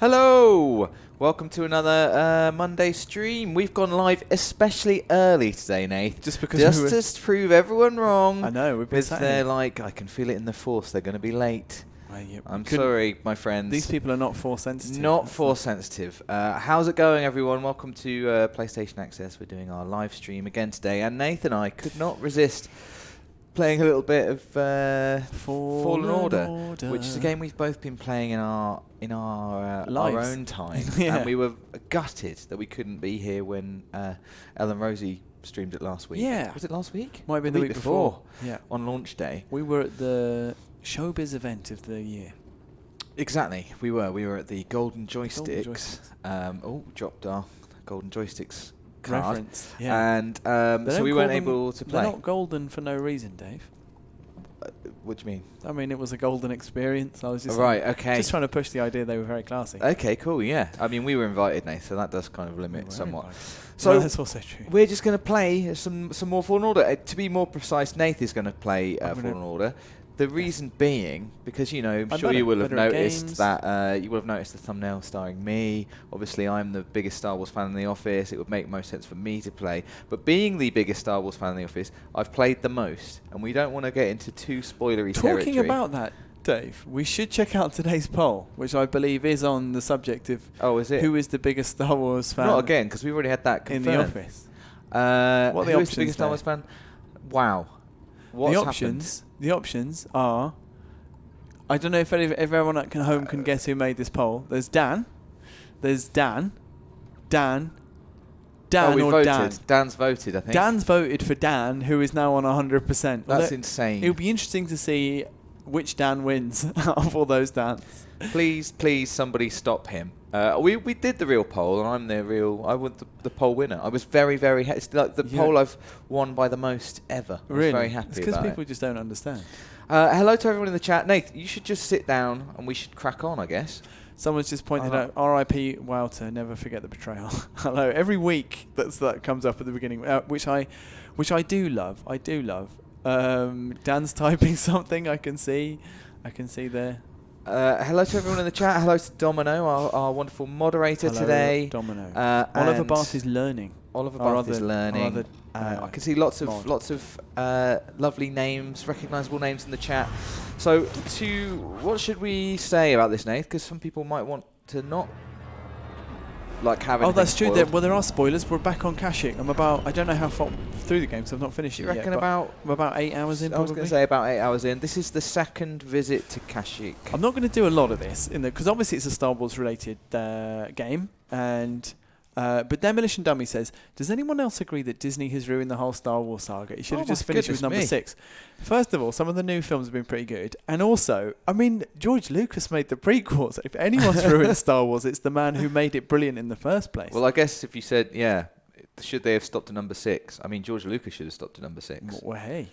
Hello! Welcome to another Monday stream. We've gone live especially early today, Nath. Just because to prove everyone wrong. I know, we've been they're like, I can feel it in the force, they're going to be late. I'm sorry, my friends. These people are not force sensitive. Not force sensitive. How's it going, everyone? Welcome to PlayStation Access. We're doing our live stream again today, and Nath and I could not resist playing a little bit of Fallen Order, which is a game we've both been playing in our own time. Yeah. And we were gutted that we couldn't be here when Ellen Rosie streamed it last week. Yeah. Was it last week? Might have been the week before. Yeah. On launch day. We were at the showbiz event of the year. Exactly. We were at the Golden Joysticks. Dropped our Golden Joysticks card. Reference. Yeah. And so we weren't able to play. They're not golden for no reason, Dave. What do you mean? I mean, it was a golden experience. I was just just trying to push the idea they were very classy. Okay, cool. Yeah. I mean, we were invited, Nate, so that does kind of limit somewhat. Invited. So well, that's also true. We're just going to play some more Fallen Order. To be more precise, Nath is going to play Fallen Order. The reason being, because, I'm sure you will have noticed that you will have noticed the thumbnail starring me. Obviously, I'm the biggest Star Wars fan in the office. It would make most sense for me to play. But being the biggest Star Wars fan in the office, I've played the most, and we don't want to get into too spoilery territory. Talking about that, Dave, we should check out today's poll, which I believe is on the subject of who is the biggest Star Wars fan. Not again, because we've already had that confirmed. In the office. What are the options? Who is the biggest Star Wars fan? Wow. What's happened? The options are, I don't know if everyone at home can guess who made this poll. There's Dan. There's Dan. Dan or voted. Dan. Dan's voted, I think. Dan's voted for Dan, who is now on 100%. That's insane. It would be interesting to see which Dan wins out of all those Dans. Please, somebody stop him. We did the real poll, and I was the poll winner. I was very, very happy. It's like the poll I've won by the most ever. I was very happy. It's because people just don't understand. Hello to everyone in the chat. Nate, you should just sit down, and we should crack on, I guess. Someone's just pointed out, R.I.P. Wouter, never forget the betrayal. Hello. Every week that comes up at the beginning, which I do love. I do love. Dan's typing something. I can see there. Hello to everyone in the chat. Hello to Domino, our wonderful moderator today. Domino. Oliver Bath is learning. Oliver Bath is learning. I can see lots of lovely names, recognisable names in the chat. So, what should we say about this, Nath? Because some people might want to not have anything. Oh, that's true. Spoiled. There are spoilers. We're back on Kashyyk. I don't know how far through the game, so I've not finished it yet. I'm about 8 hours in. I was going to say about 8 hours in. This is the second visit to Kashyyk. I'm not going to do a lot of this because obviously it's a Star Wars related game, and but Demolition Dummy says, does anyone else agree that Disney has ruined the whole Star Wars saga? You should have just finished with number 6. First of all, some of the new films have been pretty good, and also, I mean, George Lucas made the prequels. If anyone's ruined Star Wars, it's the man who made it brilliant in the first place. Well, I guess if you said, should they have stopped at number 6? I mean, George Lucas should have stopped at number 6. Well, hey.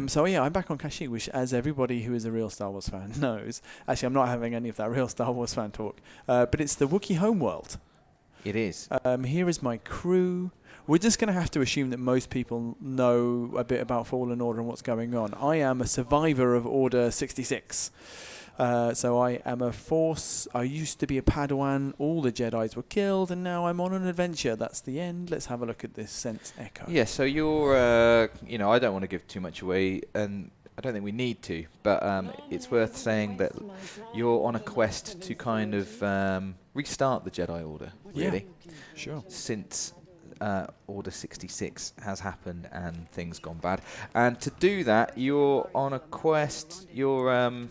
So I'm back on Kashyyk, which, as everybody who is a real Star Wars fan knows, actually I'm not having any of that real Star Wars fan talk, but it's the Wookiee homeworld. It is. Here is my crew. We're just going to have to assume that most people know a bit about Fallen Order and what's going on. I am a survivor of Order 66. So I am a Force. I used to be a Padawan. All the Jedis were killed, and now I'm on an adventure. That's the end. Let's have a look at this Sense Echo. Yeah, so you're, I don't want to give too much away, and I don't think we need to, but it's worth saying that you're on a quest to kind of restart the Jedi Order, really. Yeah, sure. Since Order 66 has happened and things gone bad. And to do that, you're on a quest, you're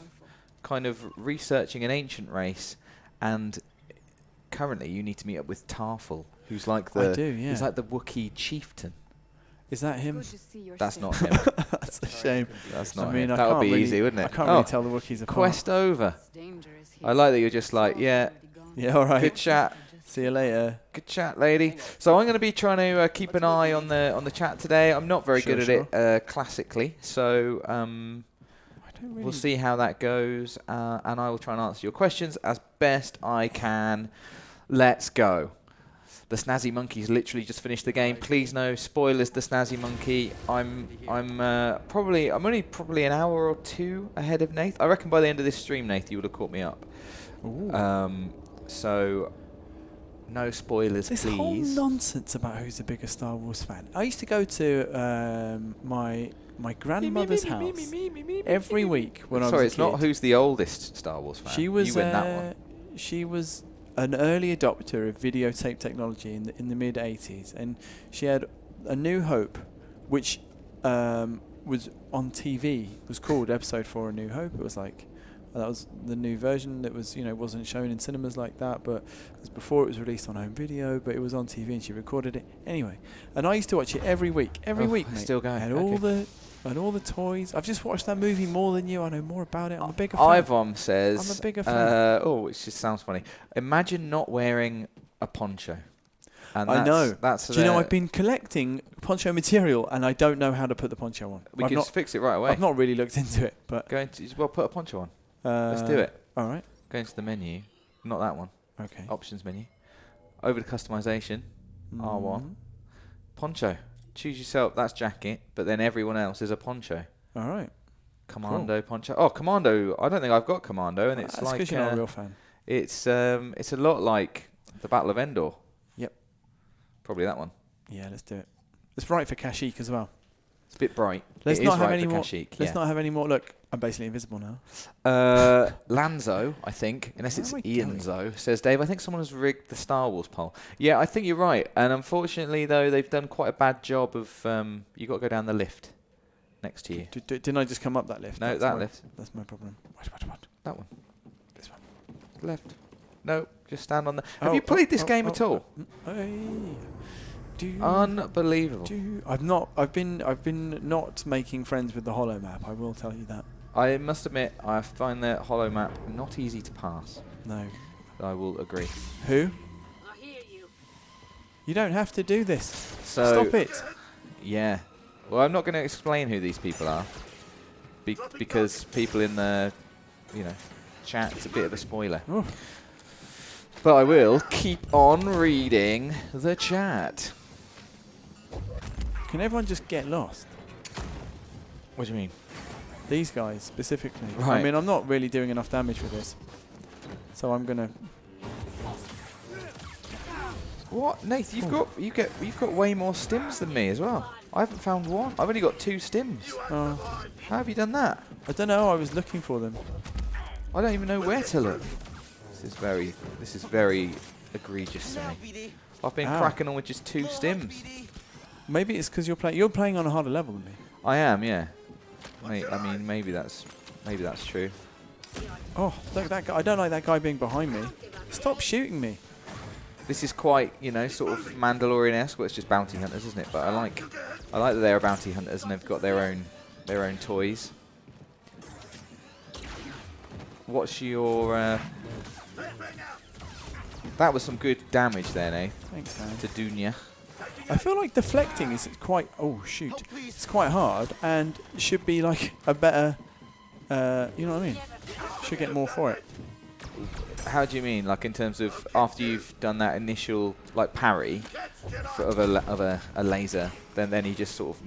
kind of researching an ancient race, and currently you need to meet up with Tarful, who's like he's like the Wookiee chieftain. Is that him? That's not him. That's a shame. That's not him. That would be easy, wouldn't it? I can't really tell the Wookiees apart. Quest over. I like that you're just like, yeah, all right. Good chat. See you later. Good chat, lady. So I'm going to be trying to keep an eye on the chat today. I'm not very good at it classically, so we'll see how that goes, and I will try and answer your questions as best I can. Let's go. The Snazzy Monkey's literally just finished the game. Please no spoilers. The Snazzy Monkey. I'm only probably an hour or two ahead of Nath. I reckon by the end of this stream, Nath, you would have caught me up. So, no spoilers, this please. whole nonsense about who's the biggest Star Wars fan. I used to go to my grandmother's house every week when I was a kid. Sorry, it's not who's the oldest Star Wars fan. She was you win that one. She was an early adopter of videotape technology in the mid 80s, and she had A New Hope, which was on TV. It was called Episode 4 A New Hope. It was like that was the new version that was, wasn't shown in cinemas like that, but it was before it was released on home video, but it was on TV and she recorded it anyway. And I used to watch it every week, mate. Still going. And all the toys. I've just watched that movie more than you. I know more about it. I'm a bigger fan. Ivom says, I'm a bigger fan. which just sounds funny. Imagine not wearing a poncho. And I know. That's Do you know, I've been collecting poncho material and I don't know how to put the poncho on. We can just fix it right away. I've not really looked into it, but put a poncho on. Let's do it. All right. Go into the menu. Not that one. Okay. Options menu. Over to customization. R1. Poncho. Choose yourself. That's jacket. But then everyone else is a poncho. All right. Commando poncho. Oh, Commando. I don't think I've got Commando, and it's like because you're not a real fan. It's a lot like the Battle of Endor. Yep. Probably that one. Yeah, let's do it. It's right for Kashyyk as well. It's a bit bright. Let's not have any more. Kashyyk, Let's not have any more. Look, I'm basically invisible now. Lanzo, I think, unless it's Ianzo, says, Dave, I think someone has rigged the Star Wars poll. Yeah, I think you're right. And unfortunately, though, they've done quite a bad job of... you got to go down the lift next to you. Didn't I just come up that lift? No, that lift. That's my problem. What? That one. This one. Left. No, just stand on the... Have you played this game at all? Unbelievable. I've been not making friends with the Hollow map. I will tell you that. I must admit, I find the Hollow map not easy to pass. No. I will agree. Who? I hear you. You don't have to do this. So stop it. Yeah. Well, I'm not going to explain who these people are because people in the, chat, it's a bit of a spoiler. Oh. But I will keep on reading the chat. Can everyone just get lost? What do you mean? These guys specifically. Right. I mean, I'm not really doing enough damage with this, so I'm gonna. What, Nath? You've got way more stims than me as well. I haven't found one. I've only got 2 stims. Oh. How have you done that? I don't know. I was looking for them. I don't even know where to look. This is very egregious to me. I've been cracking on with just 2 stims. Maybe it's because you're playing on a harder level than me. I am, yeah. I mean, maybe that's true. Oh, look, that guy! I don't like that guy being behind me. Stop shooting me. This is quite, sort of Mandalorian-esque. Well, it's just bounty hunters, isn't it? But I like that they're bounty hunters and they've got their own toys. What's your? That was some good damage there, Nate. Thanks, man. To Dunya. I feel like deflecting is quite. Oh shoot! It's quite hard and should be like a better. You know what I mean? Should get more for it. How do you mean? Like in terms of after you've done that initial parry of a laser, then you just sort of.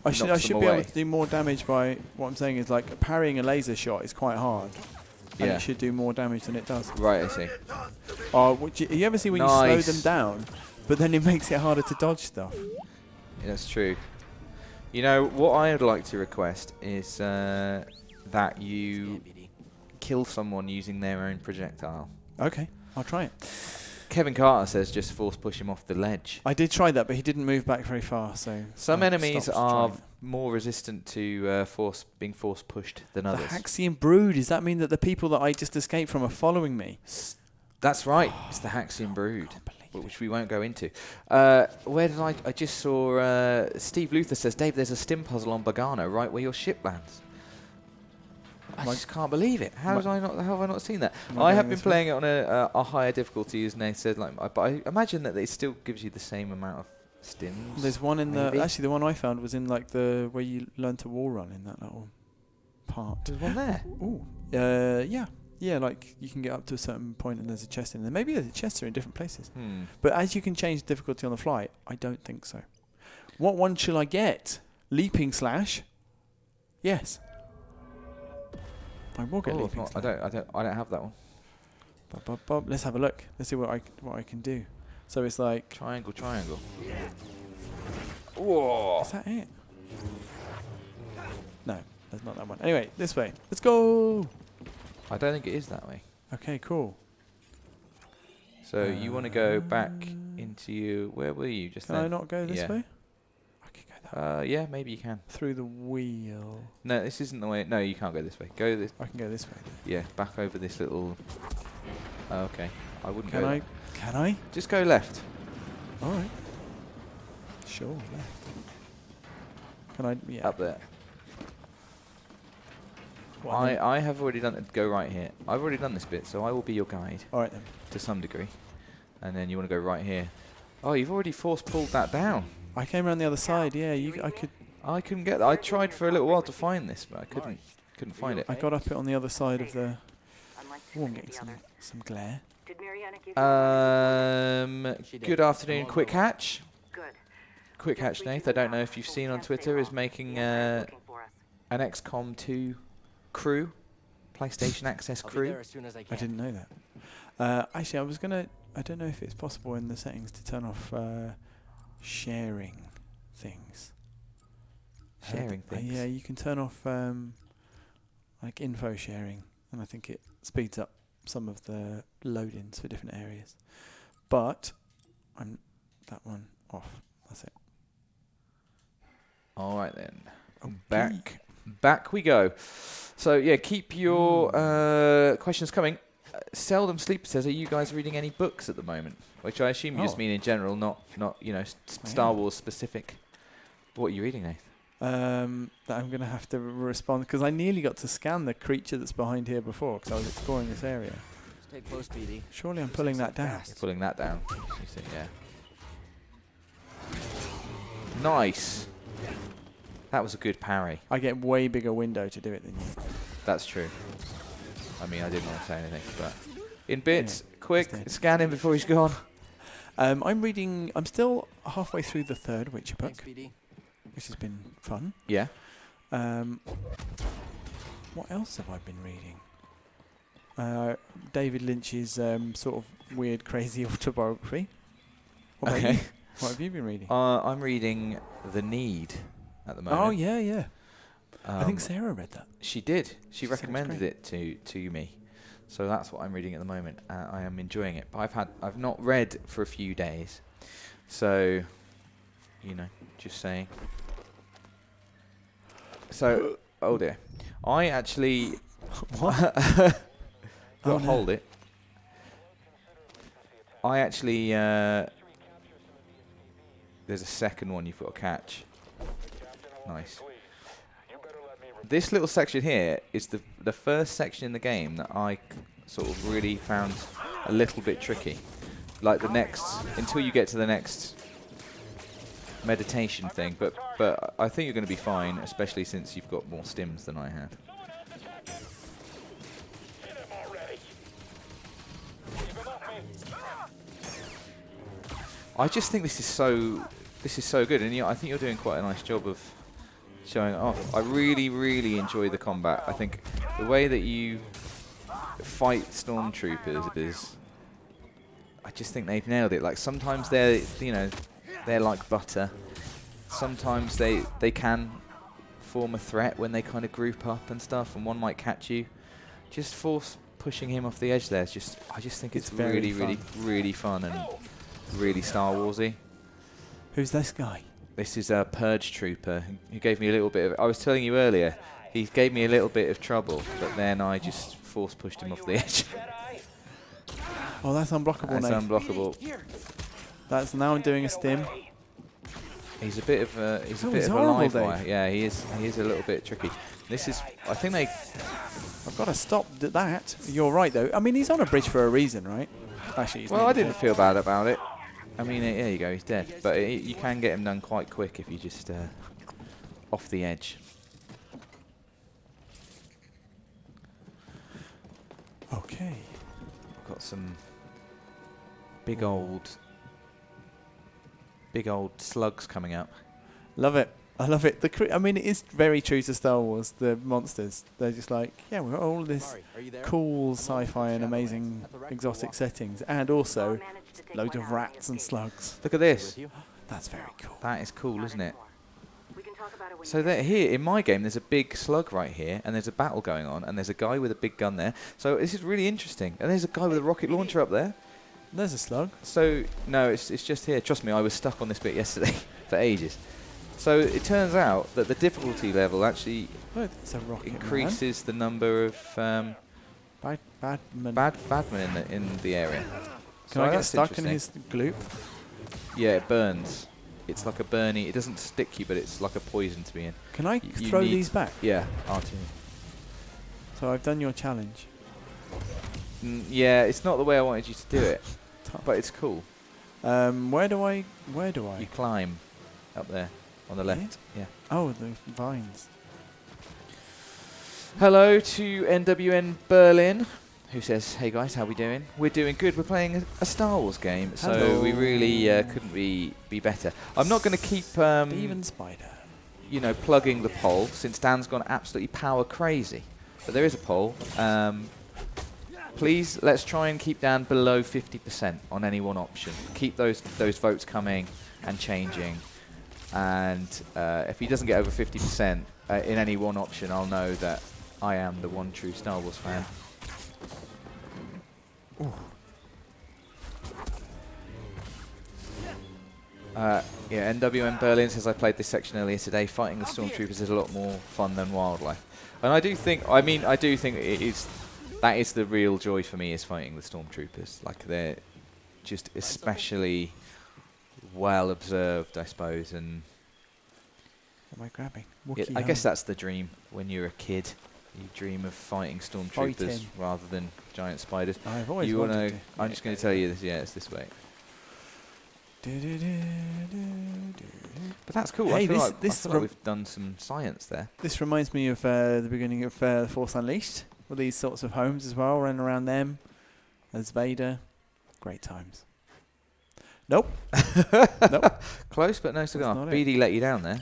I should be able to do more damage by what I'm saying is like parrying a laser shot is quite hard. And it should do more damage than it does. Right, I see. You ever see when you slow them down, but then it makes it harder to dodge stuff? Yeah, that's true. What I would like to request is that you kill someone using their own projectile. Okay, I'll try it. Kevin Carter says just force push him off the ledge. I did try that, but he didn't move back very far. So some enemies are more resistant to being force pushed than others. The Haxian Brood. Does that mean that the people that I just escaped from are following me? That's right. It's the Haxian Brood, which we won't go into. Where did I just saw Steve Luther says, Dave, there's a stim puzzle on Bogano right where your ship lands. I just can't believe it. How have I not seen that? I have been playing it on a higher difficulty, as Nate said. But I imagine that it still gives you the same amount of stims. There's one in actually the one I found was in the where you learn to wall run in that little part. There's one there. Ooh. Yeah. Like you can get up to a certain point and there's a chest in there. Maybe the chests are in different places. But as you can change the difficulty on the fly, I don't think so. What one shall I get? Leaping slash? Yes. I will get leaping slash. I don't have that one. Let's have a look. Let's see what I can do. So it's like triangle. Whoa! Is that it? No, that's not that one. Anyway, this way. Let's go. I don't think it is that way. Okay, cool. So you want to go back into you. Where were you just then? Can I not go this way? I could go that way. Yeah, maybe you can. Through the wheel. No, this isn't the way. No, you can't go this way. Go this. I can go this way. Yeah, back over this little. Okay, I wouldn't go. Can I? Just go left. All right. Sure, left. Can I? Yeah. Up there. What, I have already done it. Go right here. I've already done this bit, so I will be your guide. All right then. To some degree. And then you want to go right here. Oh, you've already force pulled that down. I came around the other side. Yeah, I could. I couldn't get that. I tried for a little while to find this, but I couldn't find it. I got up it on the other side of the. Oh, I'm getting some glare. Good afternoon, Quick Hatch. Quick Hatch, Nath. I don't know if you've seen on Twitter, is making an XCOM 2 crew, PlayStation Access crew. I didn't know that. Actually, I don't know if it's possible in the settings to turn off sharing things. Sharing things? Yeah, you can turn off like info sharing, and I think it speeds up some of the load-ins for different areas. But I'm that one off. That's it. All right then. Back we go. So yeah, keep your questions coming. Seldom Sleep says, "Are you guys reading any books at the moment?" Which I assume you just mean in general, not Star Wars specific. What are you reading, Nath? That I'm going to have to respond because I nearly got to scan the creature that's behind here before because I was exploring this area. Stay close, BD. Surely I'm pulling that down. You're pulling that down. You see, yeah. Nice. That was a good parry. I get way bigger window to do it than you. That's true. I mean, I didn't want to say anything, but in bits, quick, scan him before he's gone. I'm still halfway through the third Witcher book, BD. which has been fun. Yeah. What else have I been reading? David Lynch's sort of weird, crazy autobiography. What about you? What have you been reading? I'm reading The Need at the moment. Oh, yeah. I think Sarah read that. She did. She recommended it to me. So that's what I'm reading at the moment. I am enjoying it. But I've not read for a few days. So, just saying. So, oh dear. I actually... What? I'll hold it. I actually... there's a second one you've got to catch. Nice. This little section here is the first section in the game that I sort of really found a little bit tricky. Like until you get to the next meditation thing. But I think you're going to be fine, especially since you've got more stims than I had. I just think this is so good, and I think you're doing quite a nice job of showing it off. I really, really enjoy the combat. I think the way that you fight stormtroopers is, I just think they've nailed it. Like sometimes they're like butter. Sometimes they can form a threat when they kind of group up and stuff, and one might catch you. Just force pushing him off the edge there. I just think it's really, really, really fun and really Star Warsy. Who's this guy? This is a Purge Trooper. He gave me a little bit of... I was telling you earlier, he gave me a little bit of trouble, but then I just force pushed him off the edge. Oh, that's unblockable now. That's unblockable. That's now doing a stim. He's a bit of a live wire. Yeah, he is a little bit tricky. This is... I think they... I've got to stop that. You're right, though. I mean, he's on a bridge for a reason, right? Actually, well, I didn't feel bad about it. I mean, there you go, he's dead. But you can get him done quite quick if you just off the edge. Okay. I've got some big old slugs coming up. Love it. I love it. I mean, it is very true to Star Wars. The monsters, they're just like, yeah, we've got all this cool sci-fi and amazing exotic settings, and also loads of rats and slugs. Look at this. That's very cool. That is cool, isn't it? So here, in my game, there's a big slug right here, and there's a battle going on, and there's a guy with a big gun there. So this is really interesting. And there's a guy with a rocket launcher up there. There's a slug. So, no, it's just here. Trust me, I was stuck on this bit yesterday for ages. So it turns out that the difficulty level actually increases the number of badmen in the area. Can I get stuck in his gloop? Yeah, it burns. It's like a burny. It doesn't stick you, but it's like a poison to be in. Can I throw these back? Yeah, R2. So I've done your challenge. Yeah, it's not the way I wanted you to do it, but it's cool. Where do I? You climb up there on the left. Yeah. Oh, the vines. Hello to NWN Berlin, who says, "Hey guys, how we doing? We're doing good. We're playing a Star Wars game, so we really couldn't be better." I'm not going to keep Steven Spider. You know, plugging the poll since Dan's gone absolutely power crazy. But there is a poll. Please, let's try and keep Dan below 50% on any one option. Keep those votes coming and changing. And if he doesn't get over 50% in any one option, I'll know that I am the one true Star Wars fan. Yeah, NWM Berlin says I played this section earlier today. Fighting the stormtroopers is a lot more fun than wildlife, and I do think it is. That is the real joy for me, is fighting the stormtroopers. Like, they're just especially well observed, I suppose, and what am I grabbing? I guess that's the dream when you're a kid. You dream of fighting stormtroopers rather than giant spiders. I've always wanted to. I'm just going to tell you this. Yeah, it's this way. But that's cool. Hey, I feel like we've done some science there. This reminds me of the beginning of The Force Unleashed, with these sorts of homes as well, running around them as Vader. Great times. Nope. Nope. Close, but no cigar. BD let you down there.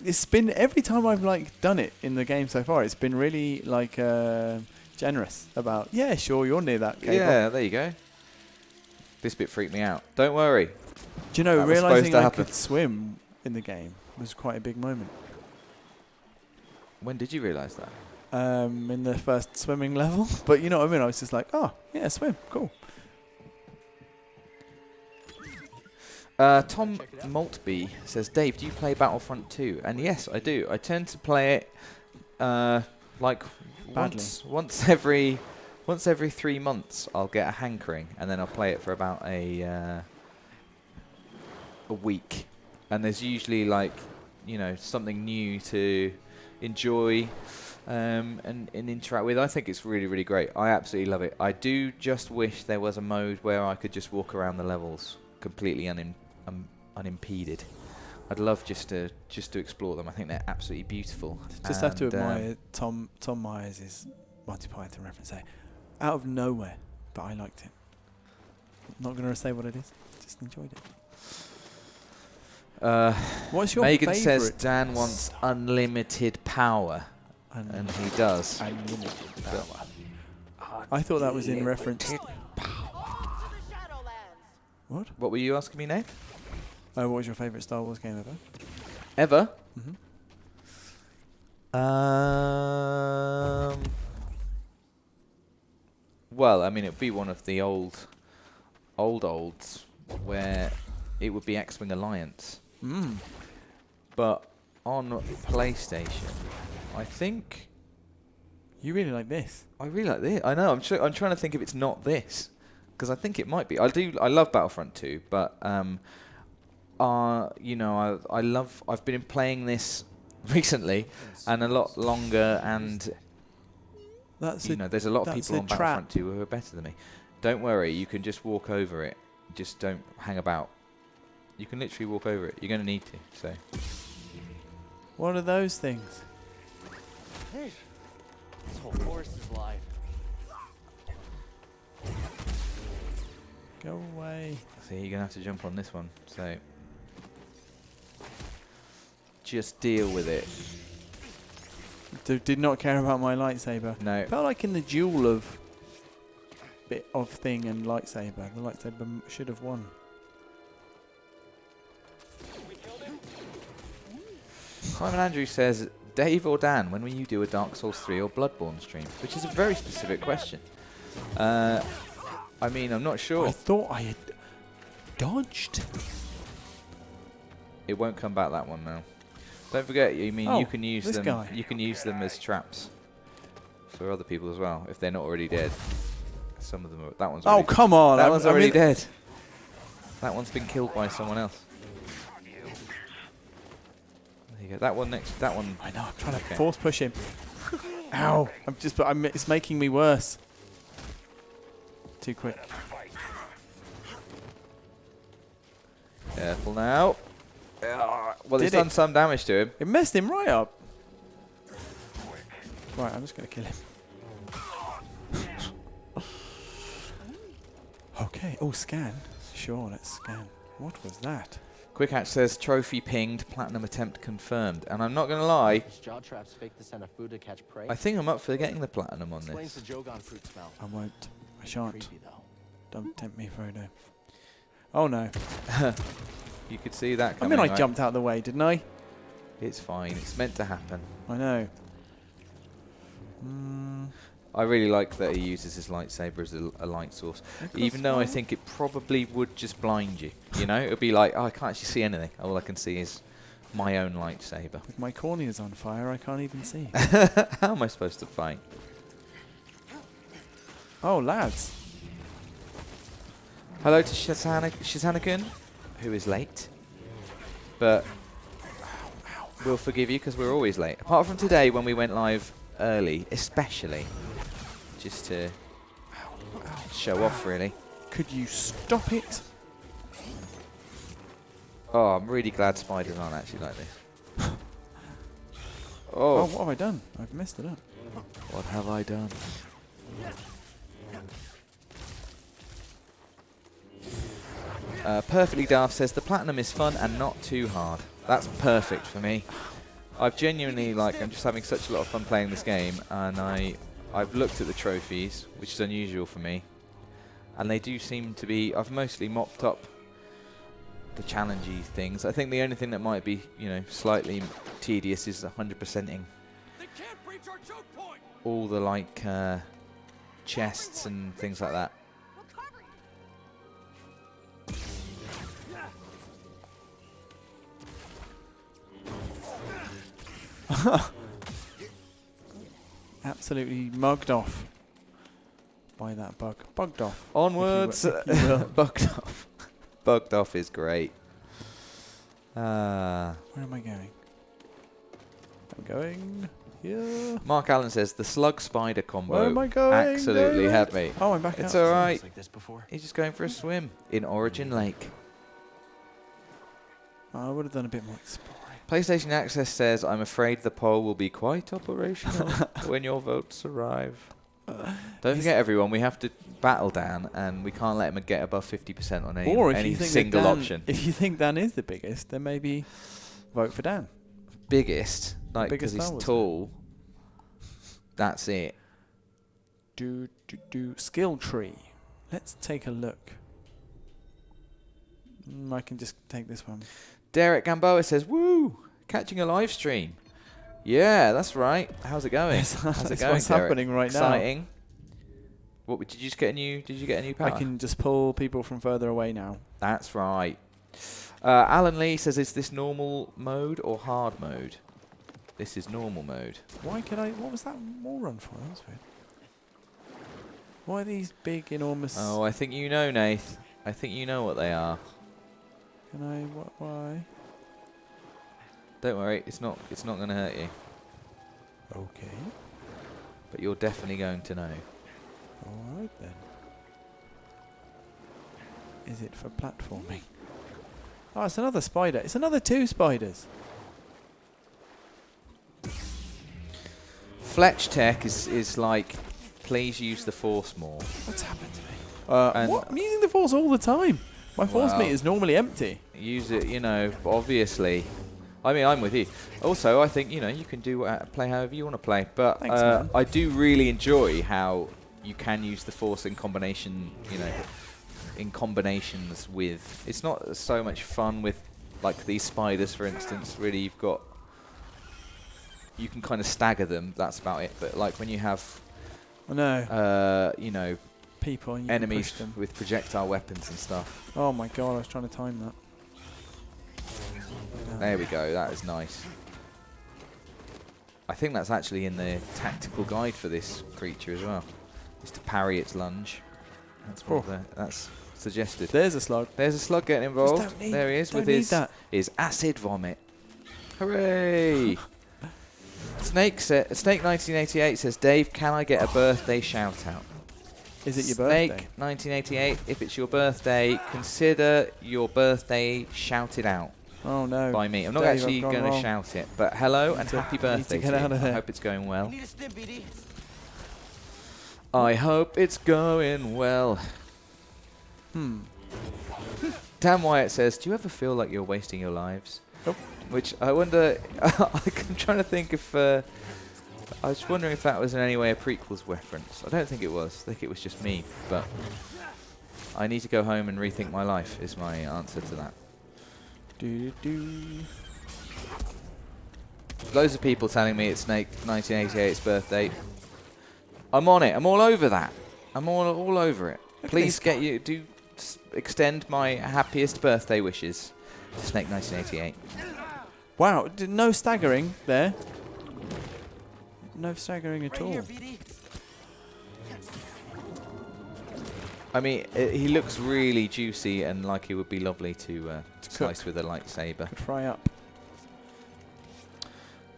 It's been, every time I've done it in the game so far, it's been really generous about, yeah, sure, you're near that cable. Yeah, there you go. This bit freaked me out. Don't worry. Do you know, realising I could swim in the game was quite a big moment. When did you realise that? In the first swimming level. But you know what I mean? I was just like, oh, yeah, swim, cool. Tom Maltby says, Dave, do you play Battlefront 2? And yes, I do. I tend to play it once every 3 months. I'll get a hankering, and then I'll play it for about a week. And there's usually something new to enjoy and interact with. I think it's really, really great. I absolutely love it. I do just wish there was a mode where I could just walk around the levels completely unimpeded. I'd love just to explore them. I think they're absolutely beautiful. Just have to admire Tom Myers' Monty Python reference there. Out of nowhere, but I liked it. Not going to say what it is. Just enjoyed it. What's your Megan favourite? says Dan wants unlimited power, and he does. Unlimited power. I thought that was in reference. What? What were you asking me, Nate? What was your favourite Star Wars game ever? Ever? Mm-hmm. Well, I mean, it would be one of the olds where it would be X-Wing Alliance. Mm. But on PlayStation, I think... You really like this? I really like this. I know. I'm trying to think if it's not this, because I think it might be. I love Battlefront 2, but I've been playing this recently and a lot longer, and there's a lot of people on Battlefront 2 who are better than me. Don't worry, you can just walk over it. Just don't hang about. You can literally walk over it. You're going to need to. So. What are those things? Hey, this whole forest is live. Go away. See, you're going to have to jump on this one. So. just deal with it. Did not care about my lightsaber. No. Felt like in the duel of bit of thing and lightsaber, the lightsaber should have won. Simon Andrews says, Dave or Dan, when will you do a Dark Souls 3 or Bloodborne stream? Which is a very specific question. I mean, I'm not sure. I thought I had dodged. It won't come back, that one, now. Don't forget, you can use this them. guy. You can use them as traps for other people as well, if they're not already dead. Some of them. That one's. Oh, come on! That one's already dead. That one's been killed by someone else. There you go. That one next. That one. I know. I'm trying to force push him. Ow! It's making me worse. Too quick. Careful now. Well, it's Did done some damage to him. It messed him right up. Right, I'm just going to kill him. Okay. Oh, scan. Sure, let's scan. What was that? Quick Hatch says trophy pinged, platinum attempt confirmed. And I'm not going to lie, Jaw traps fake the scent of food to catch prey. I think I'm up for getting the platinum on Explains this. the Jogon fruit smell. I won't. I shan't. Creepy though. Don't tempt me, Frodo. Oh, no. You could see that I coming. mean, I right? jumped out of the way, didn't I? It's fine. It's meant to happen. I know. I really like that he uses his lightsaber as a light source. Even though I think it probably would just blind you. You know? It would be like, oh, I can't actually see anything. All I can see is my own lightsaber. With my corneas on fire, I can't even see. How am I supposed to fight? Oh, lads. Hello to Shizanakin, who is late. But we'll forgive you because we're always late. Apart from today when we went live early, especially. Just to show off, really. Could you stop it? Oh, I'm really glad spiders aren't actually like this. Oh, what have I done? I've messed it up. What have I done? Perfectly Daft says the platinum is fun and not too hard. That's perfect for me. I've genuinely, I'm just having such a lot of fun playing this game, and I've looked at the trophies, which is unusual for me, and they do seem to be, I've mostly mopped up the challengey things. I think the only thing that might be, slightly tedious is 100%ing all the chests and things like that. Absolutely mugged off by that bug. Bugged off. Onwards. Bugged off. Bugged off is great. Where am I going? I'm going here. Mark Allen says the slug spider combo Where am I going? absolutely had me. Oh, I'm back. It's out. all right. Like this before. He's just going for a swim in Origin Lake. I would have done a bit more exploring. PlayStation Access says, I'm afraid the poll will be quite operational when your votes arrive. Don't forget, everyone, we have to battle Dan, and we can't let him get above 50% on any single option. If you think Dan is the biggest, then maybe vote for Dan. Biggest? Because he's tall. That's it. Skill tree. Let's take a look. I can just take this one. Derek Gamboa says, woo, catching a live stream. Yeah, that's right. How's it going? How's it going, what's Derek? happening right now. Exciting. What did you just get did you get a new power? I can just pull people from further away now. That's right. Alan Lee says, is this normal mode or hard mode? This is normal mode. What was that wall run for? That was weird. Why are these big, enormous... Oh, I think you know, Nath. I think you know what they are. Why? Don't worry, it's not going to hurt you. Okay. But you're definitely going to know. Alright then. Is it for platforming? Oh, it's another spider. It's another 2 spiders. Fletch Tech is like, please use the Force more. What's happened to me? What? I'm using the Force all the time. My Force meter is normally empty. Use it, obviously. I mean, I'm with you. Also, I think, you know, you can play however you want to play. But Thanks, man. I do really enjoy how you can use the Force in combination, you know, in combinations with... It's not so much fun with, like, these spiders, for instance. Really, you've got... You can kind of stagger them. That's about it. But, like, when you have... I know. You know... People, and you enemies can push them. with projectile weapons and stuff. Oh my god, I was trying to time that. There we go, that is nice. I think that's actually in the tactical guide for this creature as well. Is to parry its lunge. That's what that's suggested. There's a slug. There's a slug getting involved. There he is with his acid vomit. Hooray! Snake 1988 says, Dave, can I get a birthday shout out? Is it your birthday? Snake 1988, if it's your birthday, consider your birthday shouted out. Oh no. By me. I'm not Dave, actually going to shout it, but hello and happy birthday to you. I hope it's going well. I hope it's going well. Dan Wyatt says, do you ever feel like you're wasting your lives? Nope. Which I wonder, I'm trying to think if... I was wondering if that was in any way a prequels reference. I don't think it was. I think it was just me. But I need to go home and rethink my life is my answer to that. Loads of people telling me it's Snake 1988's birthday. I'm on it. I'm all over that. I'm all over it. Please extend my happiest birthday wishes to Snake 1988. Wow, no staggering there. No staggering at all. I mean, he looks really juicy and like he would be lovely to slice with a lightsaber. Could fry up.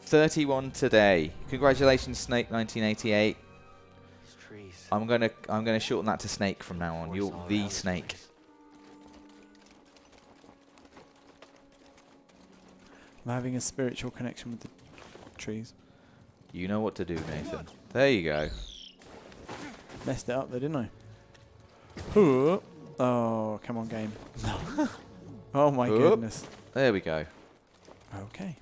31 today. Congratulations, Snake 1988. I'm gonna shorten that to Snake from now on. You're the Snake. I'm having a spiritual connection with the trees. You know what to do, Nathan. There you go. Messed it up there, didn't I? Oh, come on, game. Oh my goodness. There we go. Okay.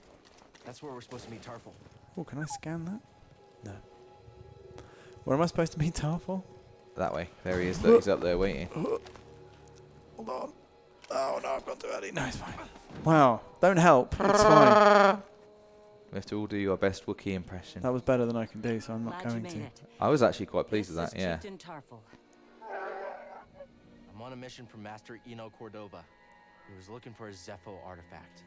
That's where we're supposed to meet Tarful. Oh, can I scan that? No. Where am I supposed to meet Tarful? That way. There he is. Look, he's up there waiting. Hold on. Oh no, I've gone too early. No, it's fine. Wow. Don't help. It's fine. We have to all do your best Wookiee impression. That was better than I can do, so I'm not going to. I was actually quite pleased with that, yeah. I'm on a mission from Master Eno Cordova. He was looking for a Zepho artifact.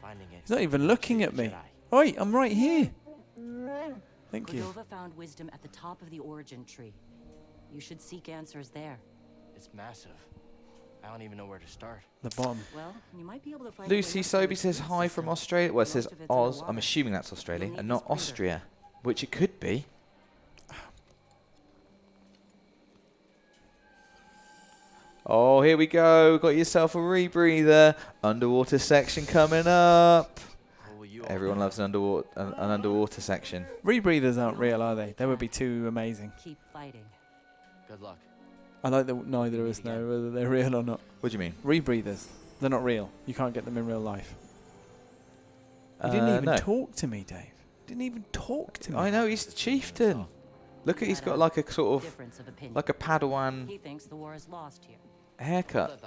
Finding it. He's not even looking at me. Oi, I'm right here. Thank you. Cordova found wisdom at the top of the origin tree. You should seek answers there. It's massive. I don't even know where to start. The bottom. Well, you might be able to find Lucy Sobey says hi from Australia. Well, it says Oz. I'm assuming that's Australia and not Austria, which it could be. Oh, here we go. Got yourself a rebreather. Underwater section coming up. Everyone loves an underwater section. Rebreathers aren't real, are they? They would be too amazing. Keep fighting. Good luck. I like that neither of us know whether they're real or not. What do you mean? Rebreathers. They're not real. You can't get them in real life. You didn't even talk to me, Dave. Didn't even talk to me. I know, he's the chieftain. Look at, he's got like a sort of, like a Padawan He thinks the war is lost here. haircut.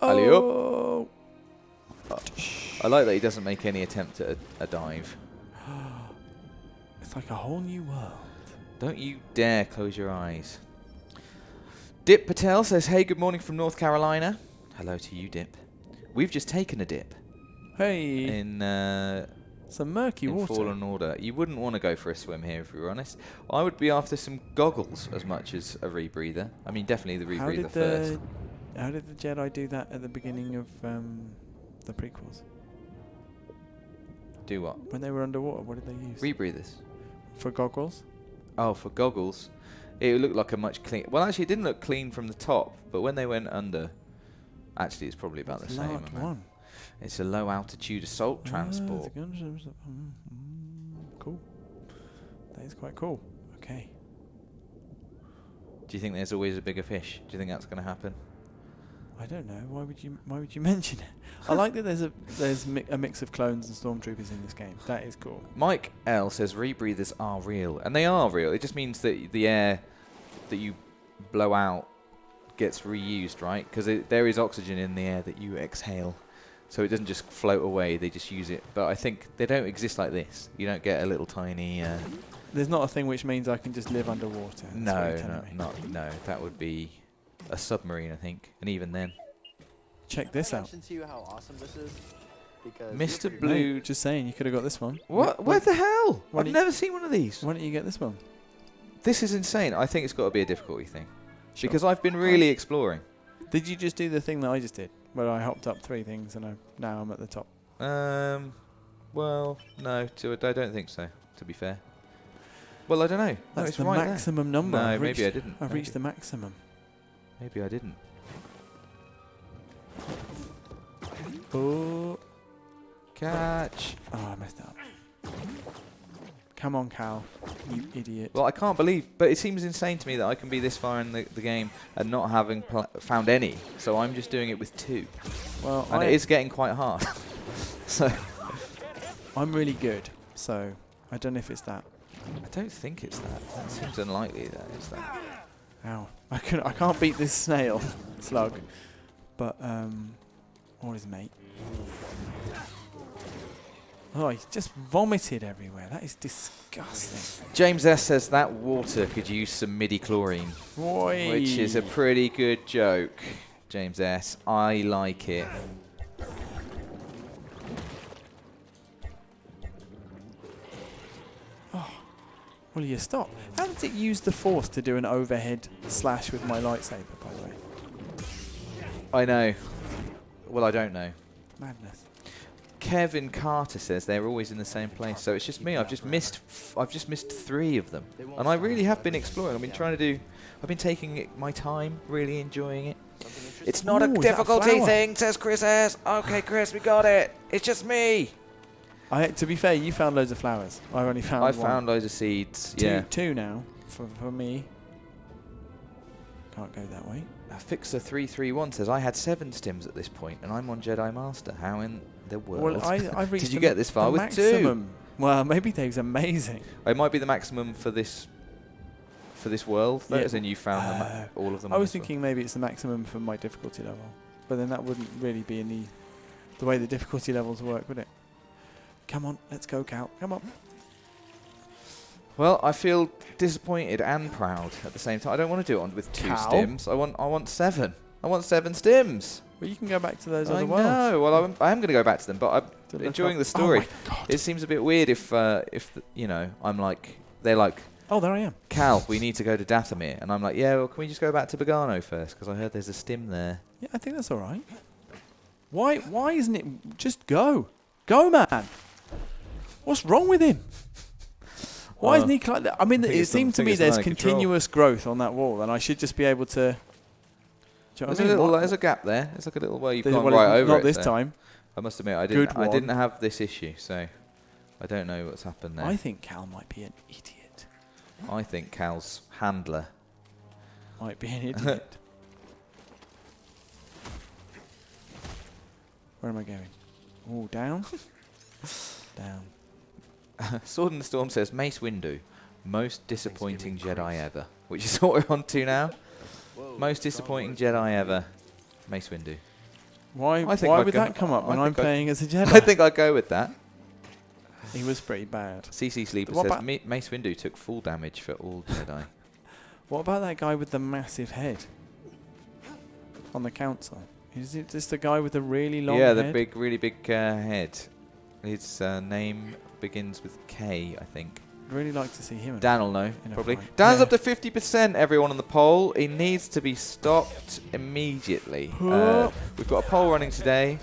Oh. I like that he doesn't make any attempt at a dive. It's like a whole new world. Don't you dare close your eyes. Dip Patel says, hey, good morning from North Carolina. Hello to you, Dip. We've just taken a dip. Hey. In some murky water. Fallen Order. You wouldn't want to go for a swim here, if we were honest. I would be after some goggles as much as a rebreather. I mean, definitely the rebreather first. How did the Jedi do that at the beginning of the prequels? Do what? When they were underwater, what did they use? Rebreathers. For goggles? Oh, for goggles. It looked like a much clean... Well, actually, it didn't look clean from the top, but when they went under... Actually, it's probably about the same amount. It's a low-altitude assault transport. Cool. That is quite cool. Okay. Do you think there's always a bigger fish? Do you think that's going to happen? I don't know. Why would you mention it? I like that there's a mix of clones and stormtroopers in this game. That is cool. Mike L says rebreathers are real, and they are real. It just means that the air that you blow out gets reused, right? Because there is oxygen in the air that you exhale, so it doesn't just float away. They just use it. But I think they don't exist like this. You don't get a little tiny. There's not a thing which means I can just live underwater. No, that would be a submarine, I think, and even then. Check this out. To you how awesome this is because Mr. Blue. No, just saying, you could have got this one. What? Where the hell? Why I've don't never seen one of these. Why don't you get this one? This is insane. I think it's got to be a difficulty thing. Sure. Because I've been really exploring. Did you just do the thing that I just did, where I hopped up 3 things and now I'm at the top? Well, no, I don't think so, to be fair. Well, I don't know. No, That's it's the right maximum there. number. No, maybe I didn't. I've reached the maximum. Maybe I didn't. Oh. Catch. Oh, I messed up. Come on, Cal. You idiot. Well, I can't believe, but it seems insane to me that I can be this far in the game and not having found any. So I'm just doing it with 2. Well, and it is getting quite hard. So I'm really good. So I don't know if it's that. I don't think it's that. That seems unlikely that it's that. Ow. I can't beat this snail slug. But or his mate. Oh, he just vomited everywhere. That is disgusting. James S says that water could use some midi-chlorine, which is a pretty good joke. James S, I like it. Oh, will you stop? How does it use the force to do an overhead slash with my lightsaber, by the way? I know. Well, I don't know. Madness. Kevin Carter says they're always in the same place, so it's just me. I've just missed 3 of them, and I really have been exploring. I've been trying to do. I've been taking my time, really enjoying it. It's not a difficulty thing, says Chris S. Okay, Chris, we got it. It's just me. To be fair, you found loads of flowers. I've only found one. I found loads of seeds. Two now for me. Can't go that way. Fixer331 says I had 7 stims at this point, and I'm on Jedi Master. How in the world? Well, I've reached Did you get this far with maximum. 2? Well, maybe Dave's amazing. It might be the maximum for this world, though, as in you found all of them. I was thinking maybe it's the maximum for my difficulty level, but then that wouldn't really be in the way the difficulty levels work, would it? Come on, let's go, Cal. Come on. Well, I feel disappointed and proud at the same time. I don't want to do it with 2 stims. I want 7. I want 7 stims. Well, you can go back to those other I worlds. know. Well, I am going to go back to them, but I'm enjoying the story. Oh my God. It seems a bit weird if I'm like, they're like, oh, there I am. Cal, we need to go to Dathomir, and I'm like, yeah. Well, can we just go back to Bogano first? Because I heard there's a stim there. Yeah, I think that's all right. Why isn't it just go? Go, man. What's wrong with him? Why isn't he like that? I mean, it seemed to me there's continuous growth on that wall, and I should just be able to. There's a gap there. There's like a little where you've gone right over it. Not this time. I must admit, I didn't have this issue, so I don't know what's happened there. I think Cal might be an idiot. I think Cal's handler might be an idiot. Where am I going? Oh, down. Down. Sword in the Storm says Mace Windu, most disappointing Jedi ever, which is what we're on to now. Most disappointing Jedi ever, Mace Windu. Why would that come up when I'm playing as a Jedi? I think I'd go with that. He was pretty bad. CC Sleeper says Mace Windu took full damage for all Jedi. What about that guy with the massive head on the council? Is it just the guy with the really long head? Yeah, the really big head. His name begins with K, I think. I'd really like to see him. Dan will know, probably. Dan's up to 50%, everyone on the poll. He needs to be stopped immediately. We've got a poll running today.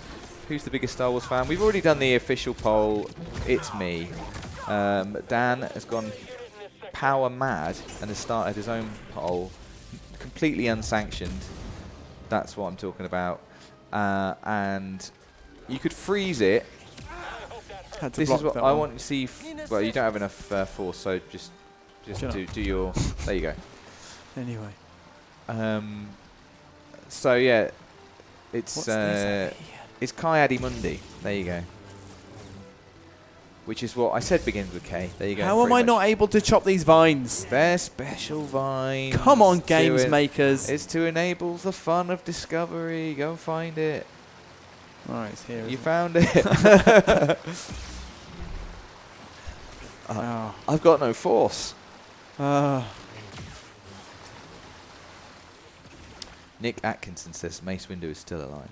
Who's the biggest Star Wars fan? We've already done the official poll. It's me. Dan has gone power mad and has started his own poll. Completely unsanctioned. That's what I'm talking about. And you could freeze it. This is what I want to see. Well, you don't have enough force, so just do your. There you go. Anyway. So yeah, It's Kai Adimundi. There you go. Which is what I said begins with K. There you go. How am I not able to chop these vines? They're special vines. Come on, games makers. It's to enable the fun of discovery. Go and find it. All right, it's here. You found it. I've got no force. Nick Atkinson says Mace Windu is still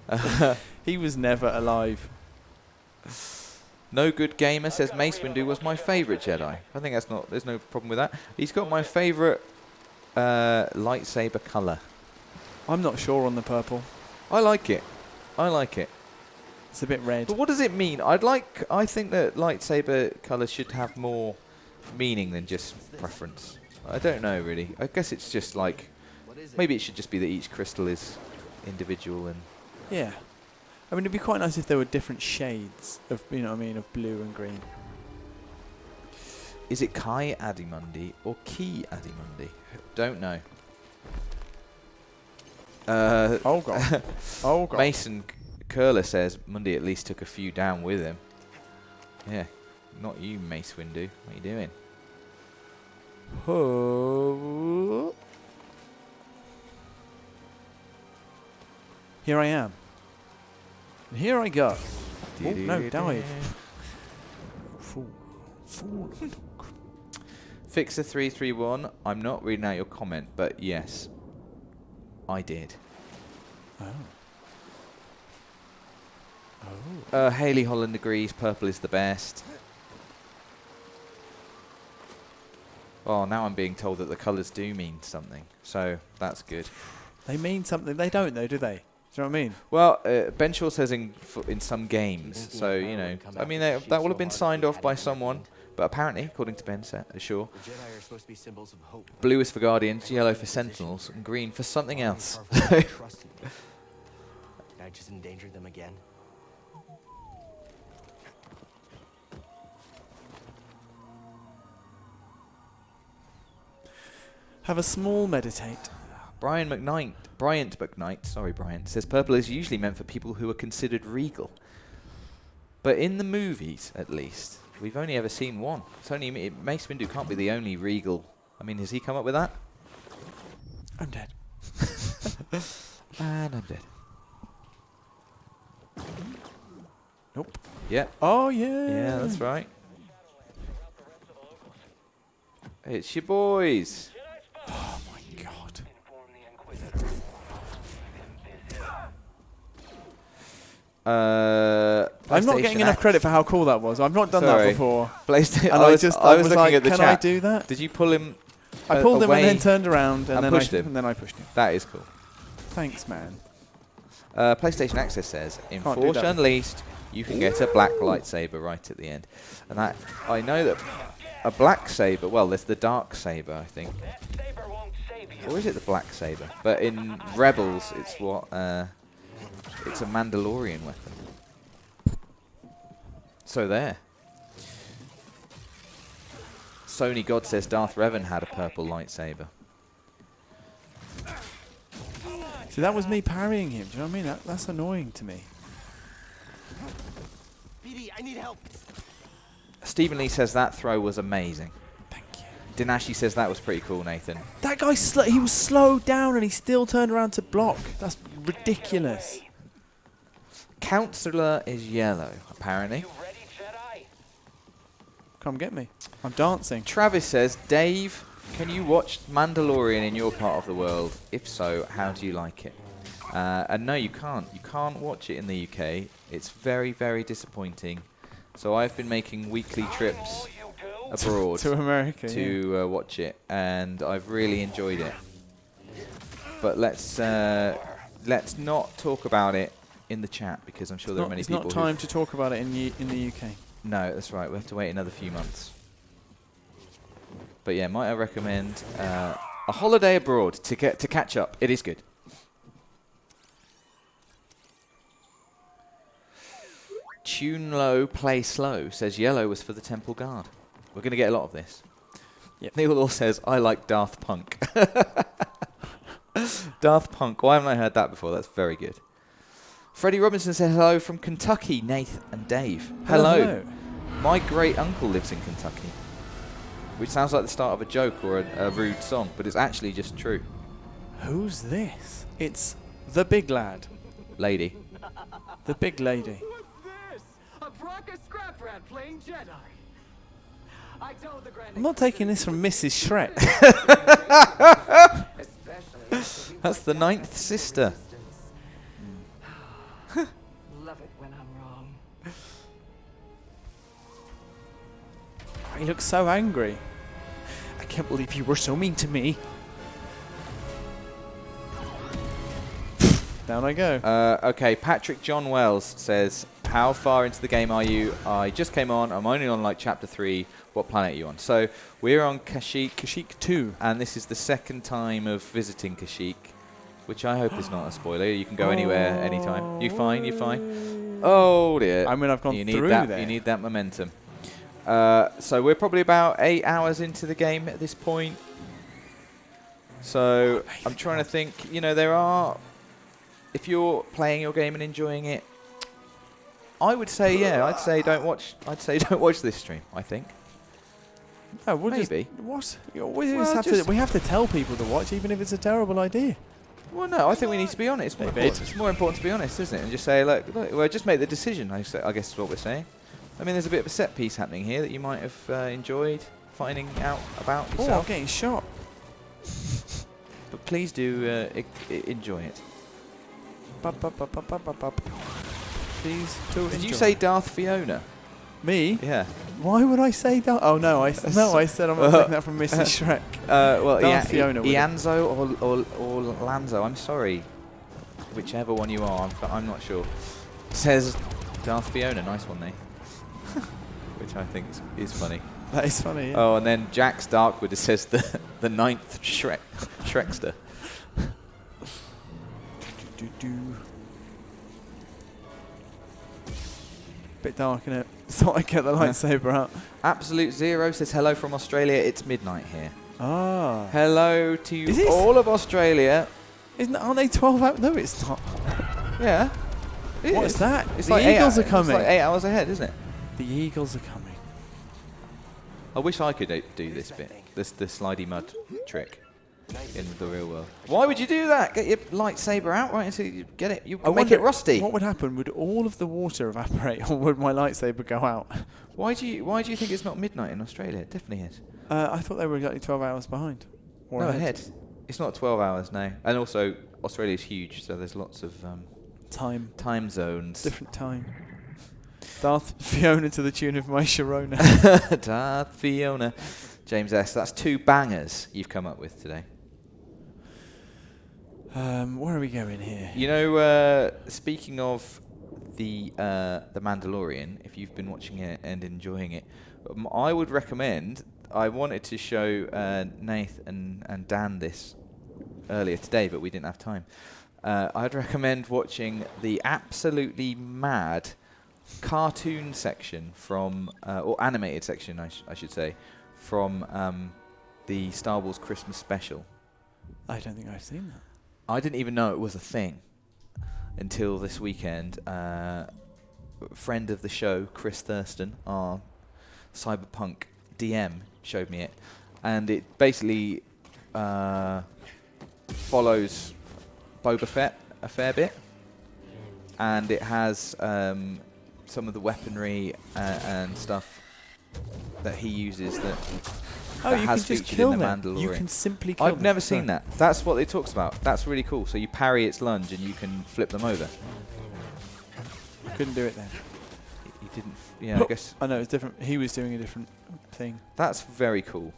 alive. He was never alive. No Good Gamer says Mace Windu was my favourite Jedi. I think that's not. There's no problem with that. He's got my favourite lightsaber colour. I'm not sure on the purple. I like it. I like it. It's a bit red. But what does it mean? I think that lightsaber colours should have more meaning than just preference. I don't know really. I guess it's just like maybe it should just be that each crystal is individual and. Yeah. I mean, it'd be quite nice if there were different shades of, you know what I mean, of blue and green. Is it Kai Adimundi or Ki Adimundi? Don't know. Oh god. Oh god. Mason Curler says Mundy at least took a few down with him. Yeah, not you, Mace Windu. What are you doing? Oh. Here I am. And here I go. Oh, no, dive. Fool. Fool. Fixer331, I'm not reading out your comment, but yes, I did. Oh. Haley Holland agrees purple is the best. Oh, now I'm being told that the colours do mean something, so that's good. They mean something. They don't, though, do they? Do you know what I mean? Well, Ben Shaw says in some games, so, you know, I mean, that will have been signed off by someone, but apparently, according to Ben Shaw, blue is for Guardians, yellow for Sentinels, and green for something else. I just endangered them again. Have a small meditate. Bryant McKnight, sorry Brian, says purple is usually meant for people who are considered regal. But in the movies, at least, we've only ever seen one. It's only Mace Windu can't be the only regal. I mean, has he come up with that? I'm dead. And I'm dead. Nope. Yeah. Oh, yeah. Yeah, that's right. It's your boys. Oh, my God. I'm not getting enough credit for how cool that was. I've not done that before. PlayStation. And I was looking like, at the can chat. I do that? Did you pull him? I pulled him away and then turned around and then pushed him. And then I pushed him. That is cool. Thanks, man. PlayStation Access says in Can't do Force that. Unleashed you can get a black lightsaber right at the end, and that I know that a black saber. Well, there's the dark saber, I think, or is it the black saber? But in Rebels, it's what it's a Mandalorian weapon. So there. Sony God says Darth Revan had a purple lightsaber. See, that was me parrying him. Do you know what I mean? That's annoying to me. BD, I need help. Stephen Lee says that throw was amazing. Thank you. Dinashi says that was pretty cool, Nathan. That guy, he was slowed down and he still turned around to block. That's ridiculous. Counselor is yellow, apparently. Come get me. I'm dancing. Travis says, Dave, can you watch Mandalorian in your part of the world? If so, how do you like it? And no, you can't. You can't watch it in the UK. It's very, very disappointing. So I've been making weekly trips abroad to America to watch it, and I've really enjoyed it. But let's not talk about it in the chat, because I'm sure there are many people. It's not time to talk about it in the UK. No, that's right. We have to wait another few months. But yeah, might I recommend a holiday abroad to catch up? It is good. Tune low, play slow says yellow was for the Temple Guard. We're going to get a lot of this. Yep. Neil Law says I like Darth Punk. Darth Punk. Why haven't I heard that before? That's very good. Freddie Robinson said hello from Kentucky, Nath and Dave. Hello. My great uncle lives in Kentucky. Which sounds like the start of a joke or a rude song, but it's actually just true. Who's this? It's the big lad. Lady. The big lady. What's this? A Bronca scrap rat playing Jedi. I told the Grand I'm not taking this from Mrs. Shrek. That's the 9th sister. Love it when I'm wrong. He looks so angry. I can't believe you were so mean to me. Down I go. Okay, Patrick John Wells says, how far into the game are you? I just came on. I'm only on like chapter 3. What planet are you on? So we're on Kashyyyk. Kashyyyk 2. And this is the second time of visiting Kashyyyk, which I hope is not a spoiler. You can go anywhere, anytime. You fine? You fine? Oh dear. I mean, I've gone through that, there. You need that momentum. So we're probably about 8 hours into the game at this point. So I'm trying to think. You know, there are. If you're playing your game and enjoying it, I would say I'd say don't watch this stream. I think. No, we'll Maybe. What? We have to tell people to watch, even if it's a terrible idea. Well, no, I think we need to be honest. It's more important to be honest, isn't it? And just say, look, well, just make the decision. I guess is what we're saying. I mean, there's a bit of a set piece happening here that you might have enjoyed finding out about yourself. Oh, I'm getting shot. But please do enjoy it. Please do enjoy. Did you say Darth Fiona? Me? Yeah. Why would I say that? Oh no, I said I'm not taking that from Mrs. Shrek. Well, Darth Fiona. Ianzo or Lanzo. I'm sorry, whichever one you are, but I'm not sure. Says Darth Fiona. Nice one, there. Which I think is funny. That is funny. Yeah. Oh, and then Jax Darkwood says the 9th Shrekster. Bit dark, innit? Thought I'd get the lightsaber out. Absolute Zero says hello from Australia. It's midnight here. Ah. Hello to all of Australia. Aren't they 12 hours? No, it's not. Yeah. What's that? It's the like Eagles are coming. It's like 8 hours ahead, isn't it? The Eagles are coming. I wish I could do this bit, the slidey mud trick in the real world. Why would you do that? Get your lightsaber out right until you get it. You can make it rusty. What would happen? Would all of the water evaporate, or would my lightsaber go out? Why do you think it's not midnight in Australia? It definitely is. I thought they were exactly 12 hours behind. Or ahead. It's not 12 hours now. And also, Australia's huge, so there's lots of time zones. Different time. Darth Fiona to the tune of My Sharona. Darth Fiona. James S. That's 2 bangers you've come up with today. Where are we going here? You know, speaking of the Mandalorian, if you've been watching it and enjoying it, I would recommend. I wanted to show Nath and Dan this earlier today, but we didn't have time. I'd recommend watching the absolutely mad cartoon section from, or animated section, I should say, from the Star Wars Christmas special. I don't think I've seen that. I didn't even know it was a thing until this weekend. Friend of the show, Chris Thurston, our cyberpunk DM, showed me it. And it basically follows Boba Fett a fair bit. And it has some of the weaponry and stuff that he uses that has featured in the Mandalorian. You can simply kill them. I've never seen that. That's what it talks about. That's really cool. So you parry its lunge and you can flip them over. Couldn't do it then. He didn't. Yeah, I guess. I know it's different. He was doing a different thing. That's very cool.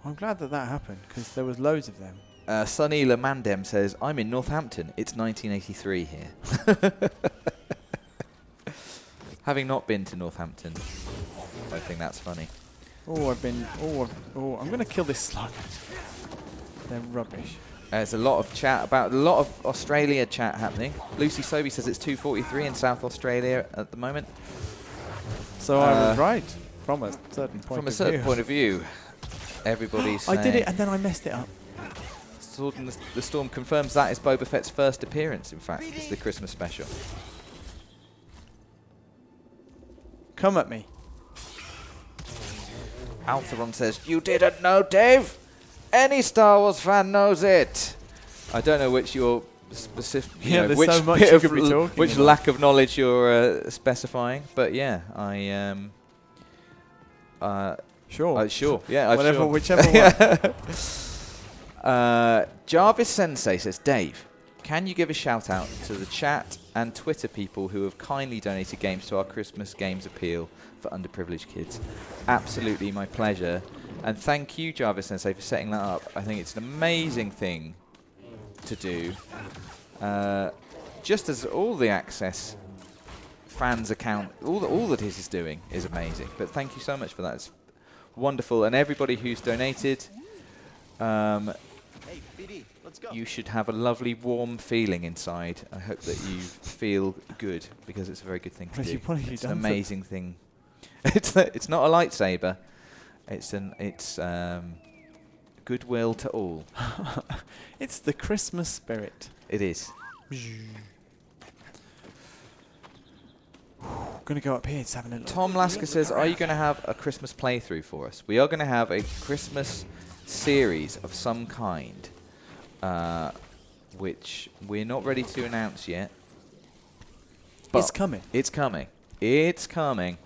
I'm glad that happened because there was loads of them. Sunny Lamandem says, "I'm in Northampton. It's 1983 here." Having not been to Northampton, I think that's funny. Oh, I'm going to kill this slug. They're rubbish. There's a lot of a lot of Australia chat happening. Lucy Sobey says it's 2:43 in South Australia at the moment. So I was right from a certain point of view. From a certain point of view, everybody's saying... I did it and then I messed it up. Sword in the Storm confirms that is Boba Fett's first appearance, in fact. It's the Christmas special. Come at me. Altheron says, "You didn't know, Dave? Any Star Wars fan knows it." I don't know which you're specific. Yeah, there's which so much bit you of could be talking which about. lack of knowledge you're specifying, but yeah, Sure. sure. Yeah, Whatever, sure. whichever one. Jarvis Sensei says, "Dave, can you give a shout out to the chat and Twitter people who have kindly donated games to our Christmas Games appeal for underprivileged kids?" Absolutely, my pleasure. And thank you, Jarvis Sensei, for setting that up. I think it's an amazing thing to do. Just as all the Access fans account, all that it is doing is amazing. But thank you so much for that. It's wonderful. And everybody who's donated, Hey, BD, let's go. you should have a lovely warm feeling inside. I hope that you feel good, because it's a very good thing to do. What have you It's an done to- amazing thing. It's not a lightsaber. It's goodwill to all. It's the Christmas spirit. It is. Gonna go up here. It's having a look. Tom Lasker says, "Are you going to have a Christmas playthrough for us?" We are going to have a Christmas series of some kind, which we're not ready to announce yet. It's coming. It's coming. It's coming.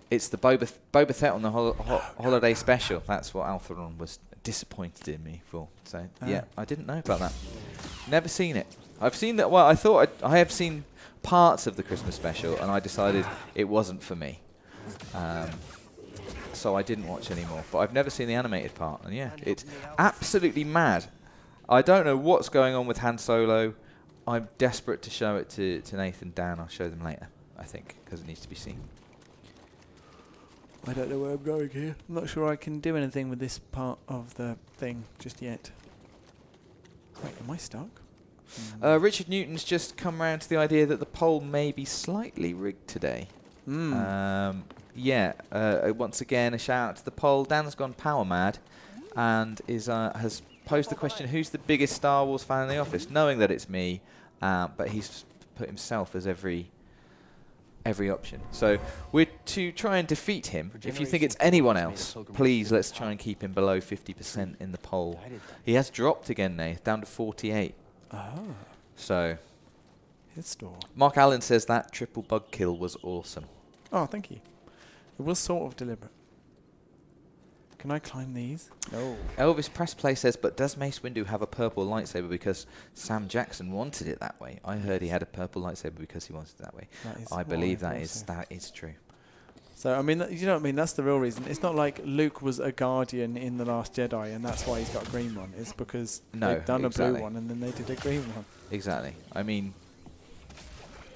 It's the Boba Fett on the holiday special. That's what Altheron was disappointed in me for. So yeah, I didn't know about that. Never seen it. I've seen that. Well, I thought I have seen parts of the Christmas special, and I decided it wasn't for me. So I didn't watch anymore. But I've never seen the animated part, and yeah, it's absolutely mad. I don't know what's going on with Han Solo. I'm desperate to show it to Nathan, Dan. I'll show them later, I think, because it needs to be seen. I don't know where I'm going here. I'm not sure I can do anything with this part of the thing just yet. Wait, am I stuck? Richard Newton's just come round to the idea that the poll may be slightly rigged today. Once again, a shout out to the poll. Dan's gone power mad and has posed the question, who's the biggest Star Wars fan in the office? Knowing that it's me, but he's put himself as every option. So we're to try and defeat him. If you think it's anyone else, please let's try and keep him below 50% in the poll. He has dropped again now, down to 48. Oh, So his store. Mark Allen says that triple bug kill was awesome. Oh, thank you. It was sort of deliberate. Can I climb these? No. Elvis Pressplay says, but does Mace Windu have a purple lightsaber because Sam Jackson wanted it that way? I heard he had a purple lightsaber because he wanted it that way. I believe that is true. So, I mean, you know what I mean? That's the real reason. It's not like Luke was a Guardian in The Last Jedi and that's why he's got a green one. It's because they've done a blue one and then they did a green one. Exactly. I mean,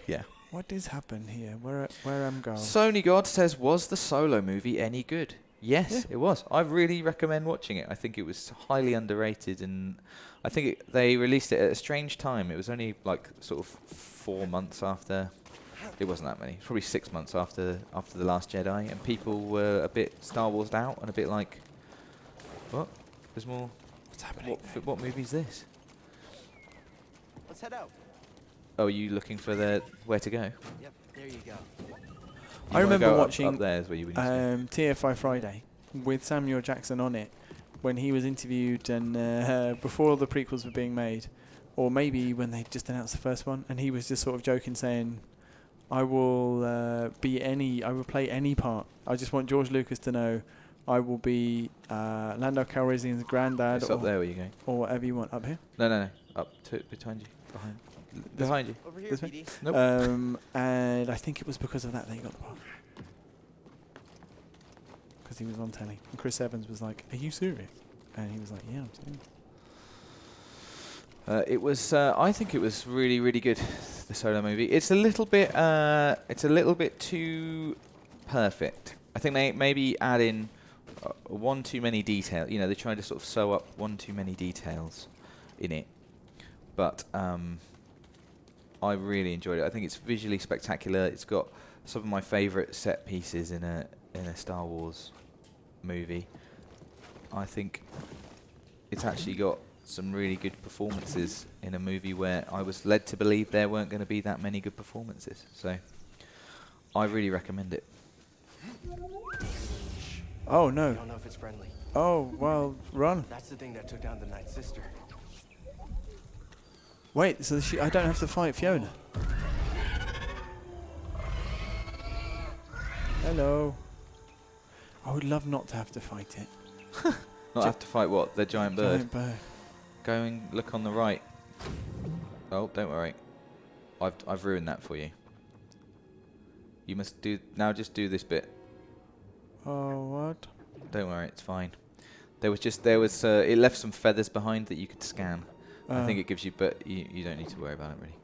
yeah. What does happen here? Where am going? Sony God says, was the Solo movie any good? Yes, Yeah. it was. I really recommend watching it. I think it was highly underrated, and I think they released it at a strange time. It was only like sort of 4 months after. It wasn't that many. Probably 6 months after The Last Jedi, and people were a bit Star Wars'd out and a bit like, what? There's more. What's happening? What movie is this? Let's head out. Oh, are you looking for where to go? Yep, there you go. I remember watching up there is where you would need to TFI Friday with Samuel Jackson on it when he was interviewed and before the prequels were being made, or maybe when they just announced the first one, and he was just sort of joking, saying, I will play any part. I just want George Lucas to know I will be Lando Calrissian's granddad. It's up there where you're going. Or whatever you want. Up here? No. Up behind you. Behind you. Over here, This way? BD. Nope. And I think it was because of that he got the part. Because he was on telly. And Chris Evans was like, are you serious? And he was like, yeah, I'm serious. It was. I think it was really, really good. The Solo movie. It's a little bit. It's a little bit too perfect. I think they maybe add in one too many details. You know, they try to sort of sew up one too many details in it. But I really enjoyed it. I think it's visually spectacular. It's got some of my favourite set pieces in a Star Wars movie. I think it's actually got some really good performances in a movie where I was led to believe there weren't going to be that many good performances. So I really recommend it. Oh, I no. don't know if it's friendly. Oh, well, run. That's the thing that took down the Night Sister. Wait, so I don't have to fight Fiona? Hello. I would love not to have to fight it. Not have to fight what? The giant bird? Giant bird. Go and look on the right. Oh, don't worry. I've ruined that for you. You must do... Now just do this bit. Oh, what? Don't worry, it's fine. There was it left some feathers behind that you could scan. I think it gives you, but you don't need to worry about it really.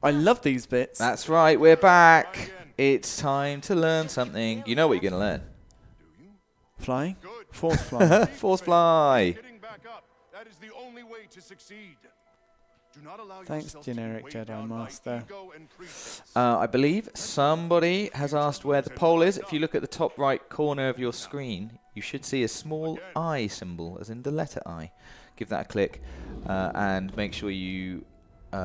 I love these bits. That's right, we're back. It's time to learn something. You know what you're going to learn. Flying? Force flying. Force fly. Getting back up. That is the only way to succeed. Do not allow Thanks, yourself to be generic weighed Jedi down by Master. ego and pretense. I believe somebody has asked where the poll is. If you look at the top right corner of your screen, you should see a small I symbol, as in the letter I. Give that a click, and make sure you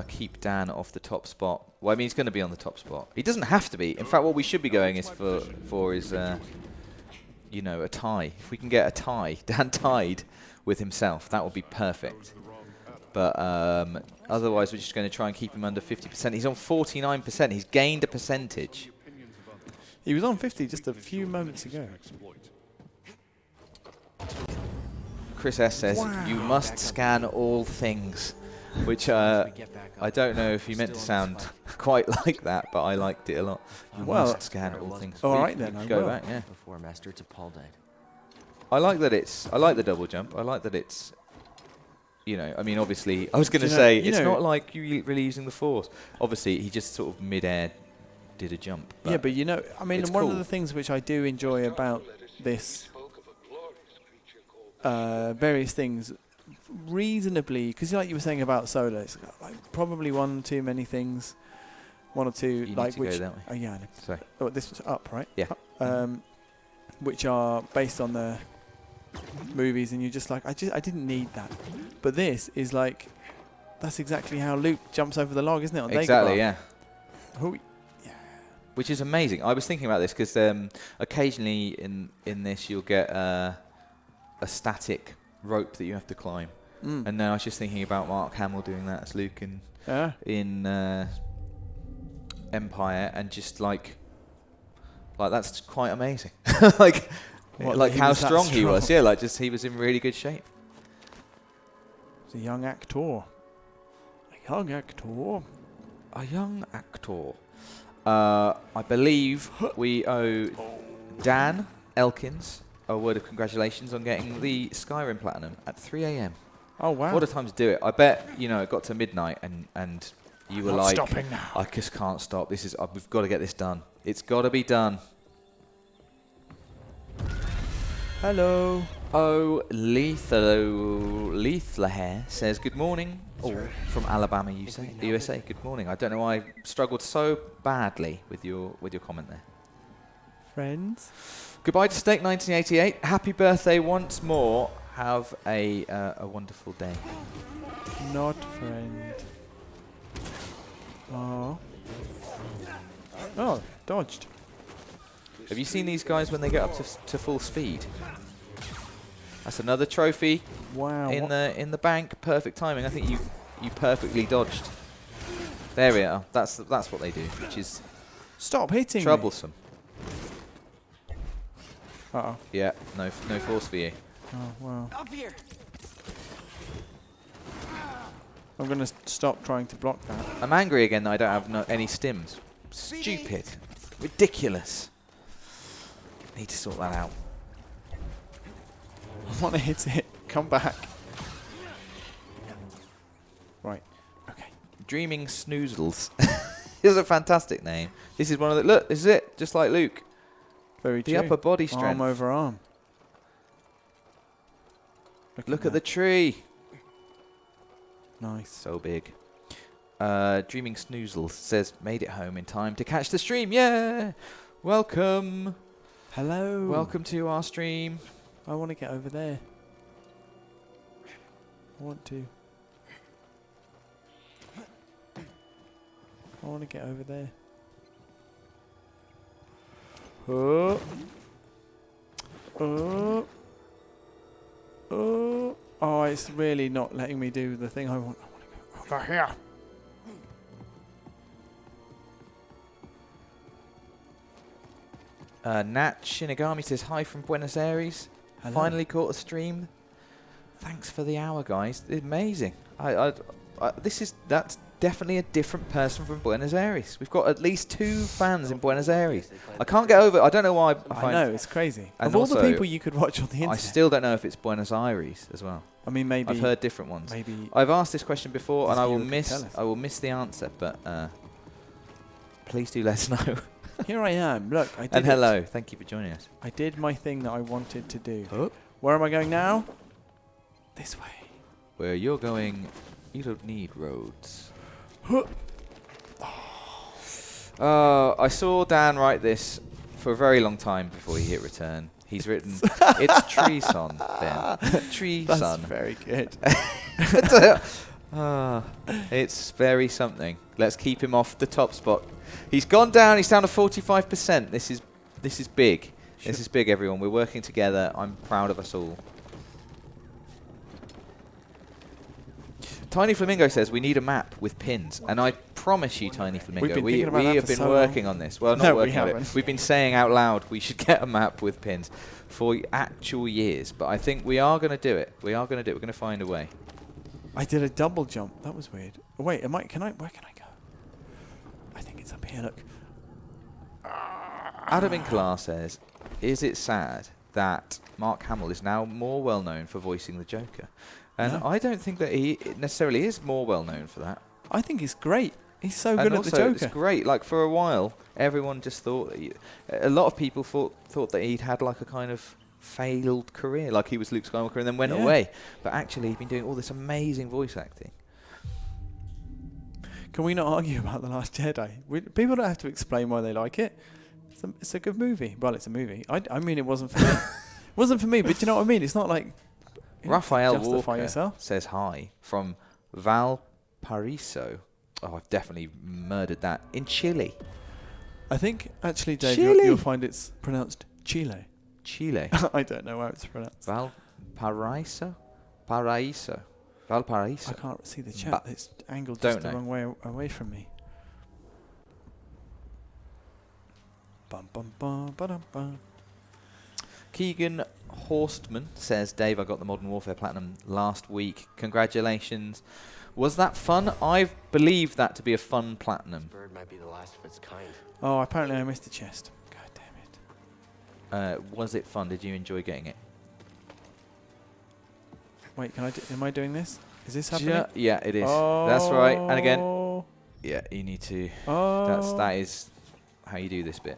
keep Dan off the top spot. Well, I mean, he's going to be on the top spot. He doesn't have to be. In fact, what we should be going is for is, you know, a tie. If we can get a tie, Dan tied with himself, that would be perfect. But otherwise, we're just going to try and keep him under 50%. He's on 49%. He's gained a percentage. He was on 50 just a few moments ago. Chris S says, you must scan all things. Which I don't know if he meant to sound quite like that, but I liked it a lot. You must scan all things. All right then, I go will. back, yeah. Before Master T'Pol died. I like the double jump. I like that it's, you know, I mean, obviously, I was going to say, it's not like you really using the Force. Obviously, he just sort of mid-air did a jump. Yeah, but you know, I mean, one cool. of the things which I do enjoy about this, various things, reasonably, because like you were saying about Solo, it's like probably one too many things, one or two, You like need to which. go that way. Oh yeah, I know. Sorry. Oh, this was up, right? Yeah. Which are based on the movies, and you're just like, I didn't need that, but this is like, that's exactly how Luke jumps over the log, isn't it? On Exactly, Dagobah? yeah. Who? Which is amazing. I was thinking about this because occasionally in this you'll get a static rope that you have to climb. And now I was just thinking about Mark Hamill doing that as Luke in Empire, and just like that's quite amazing. like how strong he was. Yeah, like just he was in really good shape. He's a young actor. A young actor. A young actor. I believe we owe Dan Elkins a word of congratulations on getting the Skyrim Platinum at 3 a.m. Oh wow! What a time to do it! I bet it got to midnight and you were like, stopping now. I just can't stop. This is we've got to get this done. It's got to be done. Hello. Oh, Leithlahair says good morning. Oh, from Alabama, USA. Good morning. I don't know why I struggled so badly with your comment there. Friends. Goodbye to Steak 1988. Happy birthday once more. Have a wonderful day. Not friend. Oh. Oh, dodged. Have you seen these guys when they get up to full speed? That's another trophy. Wow. In the bank. Perfect timing. I think you perfectly dodged. There we are. That's what they do, which is Stop hitting troublesome. Me. Uh-oh. Yeah, no force for you. Oh, wow. Up here. I'm going to stop trying to block that. I'm angry again that I don't have any stims. Stupid. Ridiculous. Need to sort that out. I want to hit it. Come back. Right. Okay. Dreaming Snoozles is a fantastic name. This is one of the... Look, this is it. Just like Luke. Very The true. upper body strength. Arm over arm. Look at the tree. Nice. So big. Dreaming Snoozles says, made it home in time to catch the stream. Yeah! Welcome. Hello. Welcome to our stream. I want to get over there. I want to get over there. Oh. Oh. Oh. Oh, it's really not letting me do the thing I want. I want to go over here. Nat Shinigami says hi from Buenos Aires. Hello. Finally caught a stream. Thanks for the hour, guys. Amazing. That's definitely a different person from Buenos Aires. We've got at least 2 fans in Buenos Aires. I can't get over. I don't know why. I know, it's crazy. And of all the also, people you could watch on the internet, I still don't know if it's Buenos Aires as well. I mean, maybe I've heard different ones. Maybe I've asked this question before, and I will miss the answer. But please do let us know. Here I am. Look, I did and hello. Thank you for joining us. I did my thing that I wanted to do. Oh. Where am I going now? This way. Where you're going, you don't need roads. I saw Dan write this for a very long time before he hit return. He's written, it's Treeson, Ben. Treeson. That's very good. It's very something. Let's keep him off the top spot. He's gone down. He's down to 45%. This is big. This is big, everyone. We're working together. I'm proud of us all. Tiny Flamingo says we need a map with pins, and I promise you, Tiny Flamingo, we have been working on this. Well, not working on it. We've been saying out loud we should get a map with pins for actual years, but I think we are going to do it. We are going to do it. We're going to find a way. I did a double jump. That was weird. Oh, wait, where can I go? I think it's up here. Look. Adam Inklar says, "Is it sad that Mark Hamill is now more well known for voicing the Joker?" And No. I don't think that he necessarily is more well known for that. I think he's great. He's so good And at the also, Joker. it's great. Like, for a while, everyone just thought that a lot of people thought that he'd had like a kind of failed career, like he was Luke Skywalker and then went away. But actually, he's been doing all this amazing voice acting. Can we not argue about The Last Jedi? People don't have to explain why they like it. It's a good movie. Well, it's a movie. I mean, it wasn't for me. It wasn't for me, but you know what I mean? It's not like... Raphael justify Walker yourself. says hi from Valparaiso. Oh, I've definitely murdered that. In Chile. I think, actually, Dave, Chile. you'll find it's pronounced Chile. Chile. I don't know how it's pronounced. Valparaiso? Paraiso. Valparaiso. I can't see the chat. It's angled Don't just the know. wrong way away from me. Bum, bum, bum, ba-dum, bum. Keegan Horstman says, Dave, I got the Modern Warfare Platinum last week. Congratulations. Was that fun? I believe that to be a fun platinum. This bird might be the last of its kind. Oh, apparently I missed the chest. God damn it. Was it fun? Did you enjoy getting it? Wait, am I doing this? Is this happening? Yeah, it is. Oh. That's right. And again, yeah, you need to. Oh. That is how you do this bit.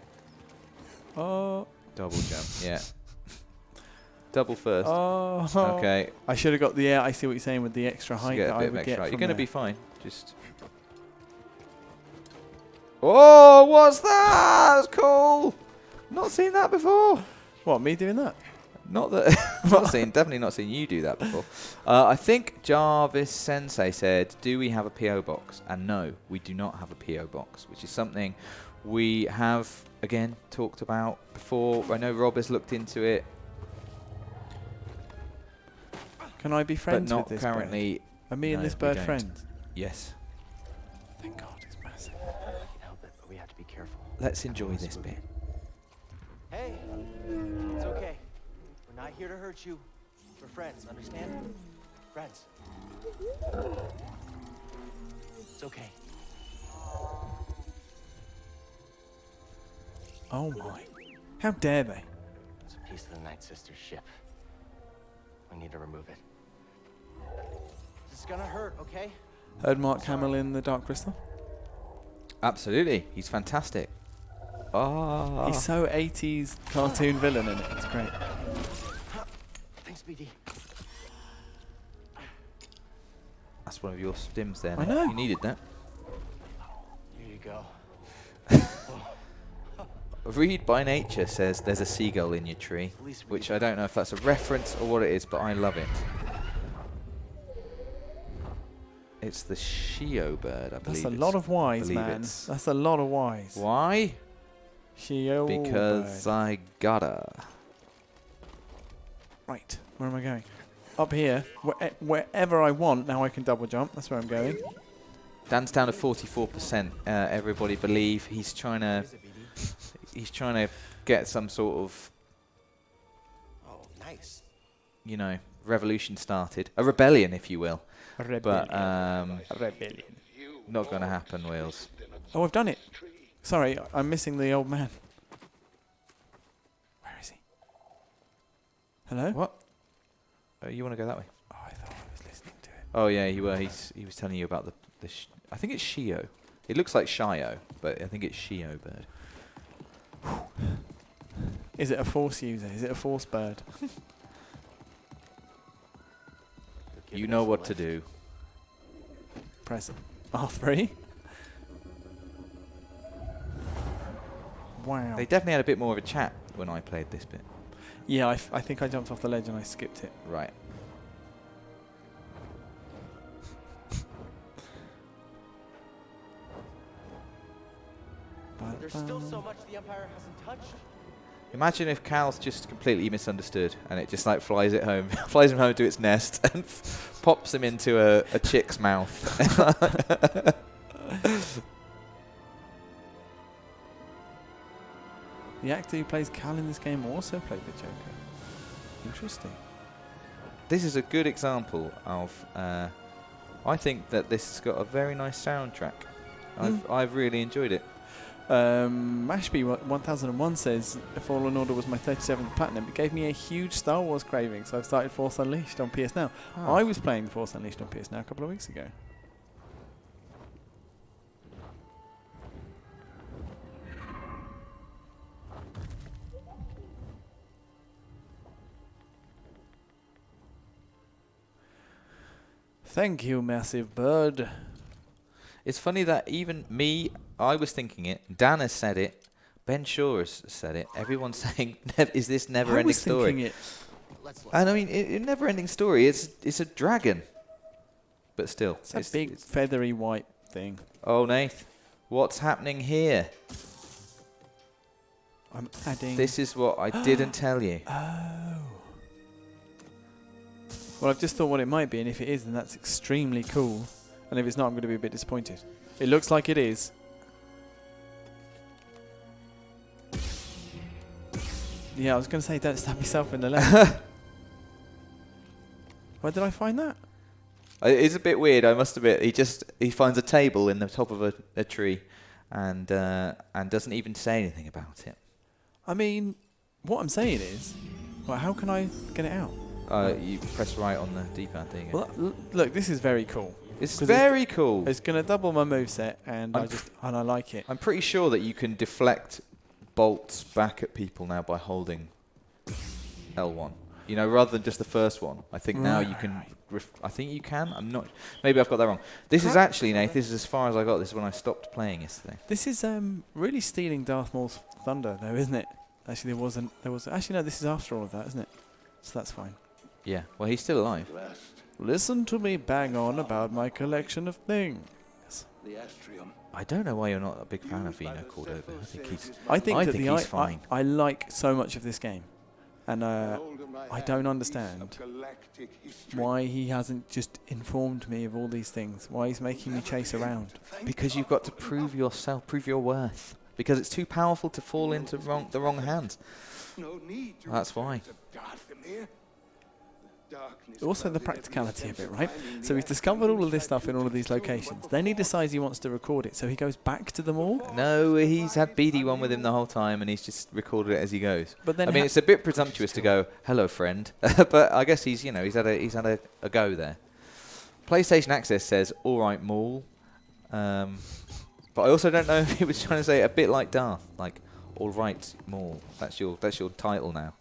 Oh. Double jump. Yeah. Double first. Oh. Okay. I should have got the air. I see what you're saying with the extra height Get that a I bit of would extra get. height. You're going to be fine. Just. Oh, what's that? That was cool. Not seen that before. What, me doing that? Not that. Definitely not seen you do that before. I think Jarvis Sensei said, "Do we have a PO box?" And no, we do not have a PO box, which is something we have again talked about before. I know Rob has looked into it. Can I be friends but not with this currently. bird? Are me and No, this we bird don't. friends? Yes. Thank God, it's massive. Can't help it, but we have to be careful. Let's enjoy this bit. Hey, it's okay. We're not here to hurt you. We're friends, understand? Friends. It's okay. Oh my. How dare they? It's a piece of the Night Sister's ship. We need to remove it. This is gonna hurt, okay? Heard Mark Hamill in The Dark Crystal? Absolutely. He's fantastic. Oh. He's so 80s cartoon villain in it. It's great. Thanks, BD. That's one of your stims there. I Nick. know. You needed that. Here you go. Read by Nature says there's a seagull in your tree, which I don't know if that's a reference or what it is, but I love it. It's the Shio bird, I believe. That's a lot of Ys, man. That's a lot of Ys. Why? Shio Because bird. I gotta. Right, where am I going? Up here. Wherever I want, now I can double jump. That's where I'm going. Dan's down to 44%. Everybody believe he's trying to get some sort of, Oh, nice. you know, revolution started, a rebellion, if you will. A rebellion. But A rebellion. not going to happen, Wheels. Oh, I've done it. Sorry, I'm missing the old man. Where is he? Hello? What? You want to go that way? Oh, I thought I was listening to it. Oh yeah, he was telling you about the I think it's Shio. It looks like Shio, but I think it's Shio bird. Is it a force user? Is it a force bird? You know what to do. Press R3. Wow. They definitely had a bit more of a chat when I played this bit. Yeah, I think I jumped off the ledge and I skipped it. Right. There's still so much the Empire hasn't touched. Imagine if Cal's just completely misunderstood and it just like flies it home, flies him home to its nest and pops him into a chick's mouth. The actor who plays Cal in this game also played the Joker. Interesting. This is a good example of. I think that this has got a very nice soundtrack. I've really enjoyed it. Mashby 1001 says Fallen Order was my 37th platinum. It gave me a huge Star Wars craving, so I've started Force Unleashed on PS Now. Oh. I was playing Force Unleashed on PS Now a couple of weeks ago. Thank you, massive bird. It's funny that even me, I was thinking it. Dan has said it. Ben Shaw has said it. Everyone's saying, "Is this never-ending I was story?" thinking it. And I mean, never-ending story. It's a dragon, but still, It's a big feathery white thing. Oh, Nath, what's happening here? I'm adding. This is what I didn't tell you. Oh. Well, I've just thought what it might be, and if it is, then that's extremely cool. And if it's not, I'm going to be a bit disappointed. It looks like it is. Yeah, I was going to say, don't stab yourself in the leg. Where did I find that? It's a bit weird, I must admit. He finds a table in the top of a tree, and doesn't even say anything about it. I mean, what I'm saying is, well, how can I get it out? You press right on the D-pad. There you go. Well, look, this is very cool. It's very cool. It's going to double my moveset, and I like it. I'm pretty sure that you can deflect bolts back at people now by holding L1. You know, rather than just the first one. I think now you can. I think you can. I'm not. Maybe I've got that wrong. This is actually, Nate. This is as far as I got. This is when I stopped playing yesterday. This is really stealing Darth Maul's thunder, though, isn't it? Actually, there was. Actually, no. This is after all of that, isn't it? So that's fine. Yeah. Well, he's still alive. Listen to me bang on about my collection of things. I don't know why you're not a big fan of Vino Cordova. I think he's fine. I like so much of this game, and I don't understand why he hasn't just informed me of all these things. Why he's making me chase around. Because you've got to prove yourself, prove your worth. Because it's too powerful to fall into the wrong hands. That's why. Also the practicality of it, right? So he's discovered all of this stuff in all of these locations. Then he decides he wants to record it, so he goes back to them all. No, he's had BD1 with him the whole time, and he's just recorded it as he goes. But then I mean, it's a bit presumptuous to go, "Hello, friend," but I guess he's had a go there. PlayStation Access says, "All right, Maul," but I also don't know if he was trying to say a bit like Darth, like "All right, Maul." That's your title now.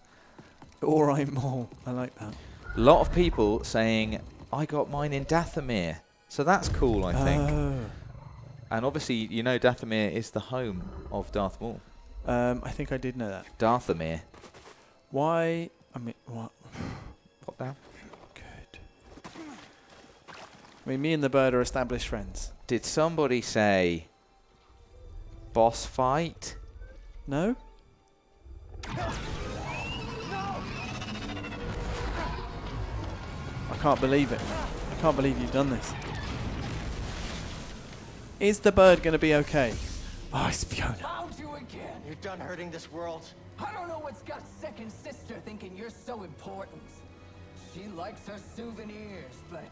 All right, Maul. I like that. A lot of people saying, "I got mine in Dathomir," so that's cool, I think. Oh. And obviously, you know, Dathomir is the home of Darth Maul. I think I did know that. Darthamere. Why? I mean, what? Pop down. Good. I mean, me and the bird are established friends. Did somebody say boss fight? No? I can't believe it. I can't believe you've done this. Is the bird going to be okay? Oh, it's Fiona. Found you again. You're done hurting this world. I don't know what's got second sister thinking you're so important. She likes her souvenirs, but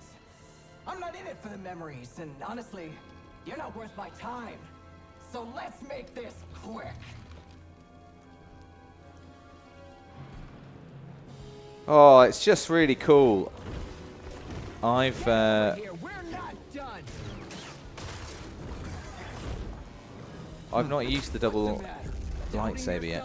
I'm not in it for the memories, and honestly, you're not worth my time. So let's make this quick. Oh, it's just really cool. Here, we're not done. I've not used the double lightsaber yet.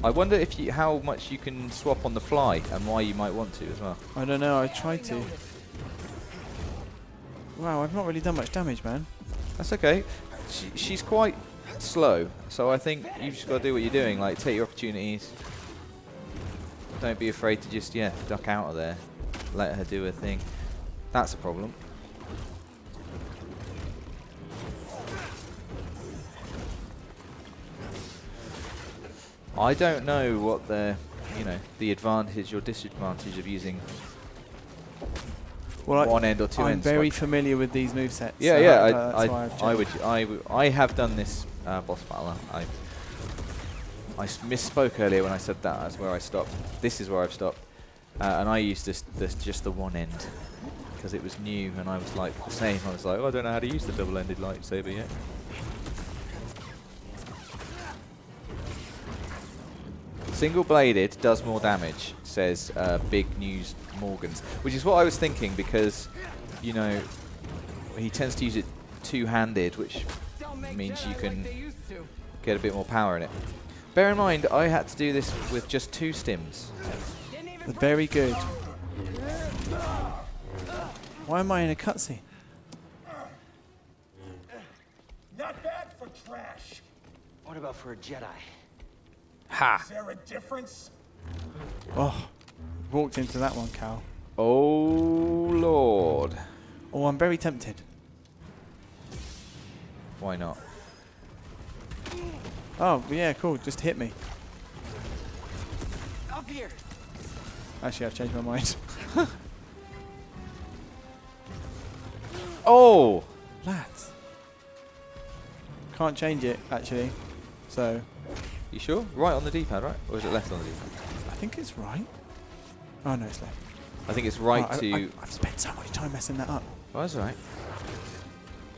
I wonder if how much you can swap on the fly and why you might want to as well. I don't know. I tried to. Wow, I've not really done much damage, man. That's okay. She's quite slow, so I think you've just got to do what you're doing. Like, take your opportunities. Don't be afraid to just, duck out of there. Let her do her thing. That's a problem. I don't know what the advantage or disadvantage of using one end or two ends. I'm very familiar with these movesets. Yeah, so yeah. I have done this boss battle. I misspoke earlier when I said that. That's where I stopped. This is where I've stopped, and I used just the one end because it was new, and I was like the same. I was like, oh, I don't know how to use the double-ended lightsaber yet. Single-bladed does more damage, says Big News Morgans, which is what I was thinking because, he tends to use it two-handed, which means you can get a bit more power in it. Bear in mind, I had to do this with just 2 stims. Very good. Why am I in a cutscene? Not bad for trash. What about for a Jedi? Ha! Is there a difference? Oh, walked into that one, Cal. Oh, Lord. Oh, I'm very tempted. Why not? Oh, yeah, cool. Just hit me. Up here. Actually, I've changed my mind. Oh! Lads. Can't change it, actually. So, You sure? Right on the D-pad, right? Or is it left on the D-pad? I think it's right. Oh, no, it's left. I think it's right Oh, to... I've spent so much time messing that up. Oh, that's alright.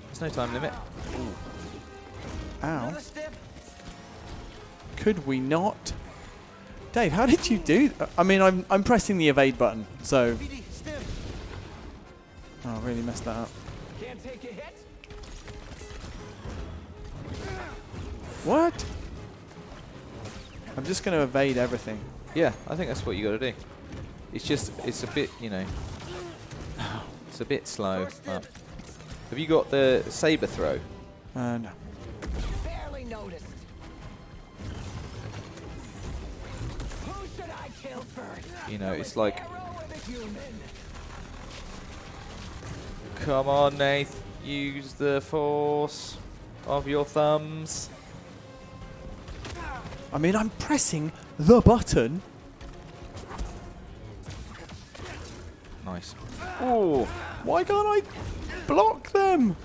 There's no time limit. Ow. Another step. Could we not? Dave, how did you do that? I mean, I'm pressing the evade button, so... BD, stem. Oh, I really messed that up. Can't take a hit. What? I'm just going to evade everything. Yeah, I think that's what you got to do. It's just, it's a bit, it's a bit slow. But have you got the saber throw? No. Barely noticed. Who should I kill first? It's like, Arrow or the human? come on, Nath, use the force of your thumbs. I mean, I'm pressing the button. Nice. Oh, why can't I block them?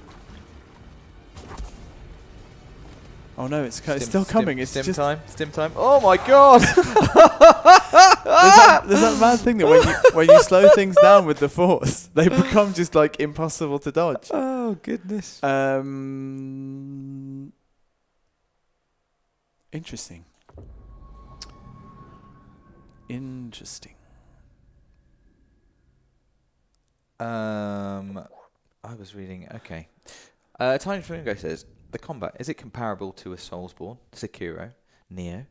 Oh no, it's still coming. It's stim just time. Stim time. Oh my god! there's that mad thing that when you slow things down with the force, they become just like impossible to dodge. Oh goodness. Interesting. Interesting. I was reading. Okay. Tiny Flamingo says the combat is it comparable to a Soulsborne, Sekiro, Neo?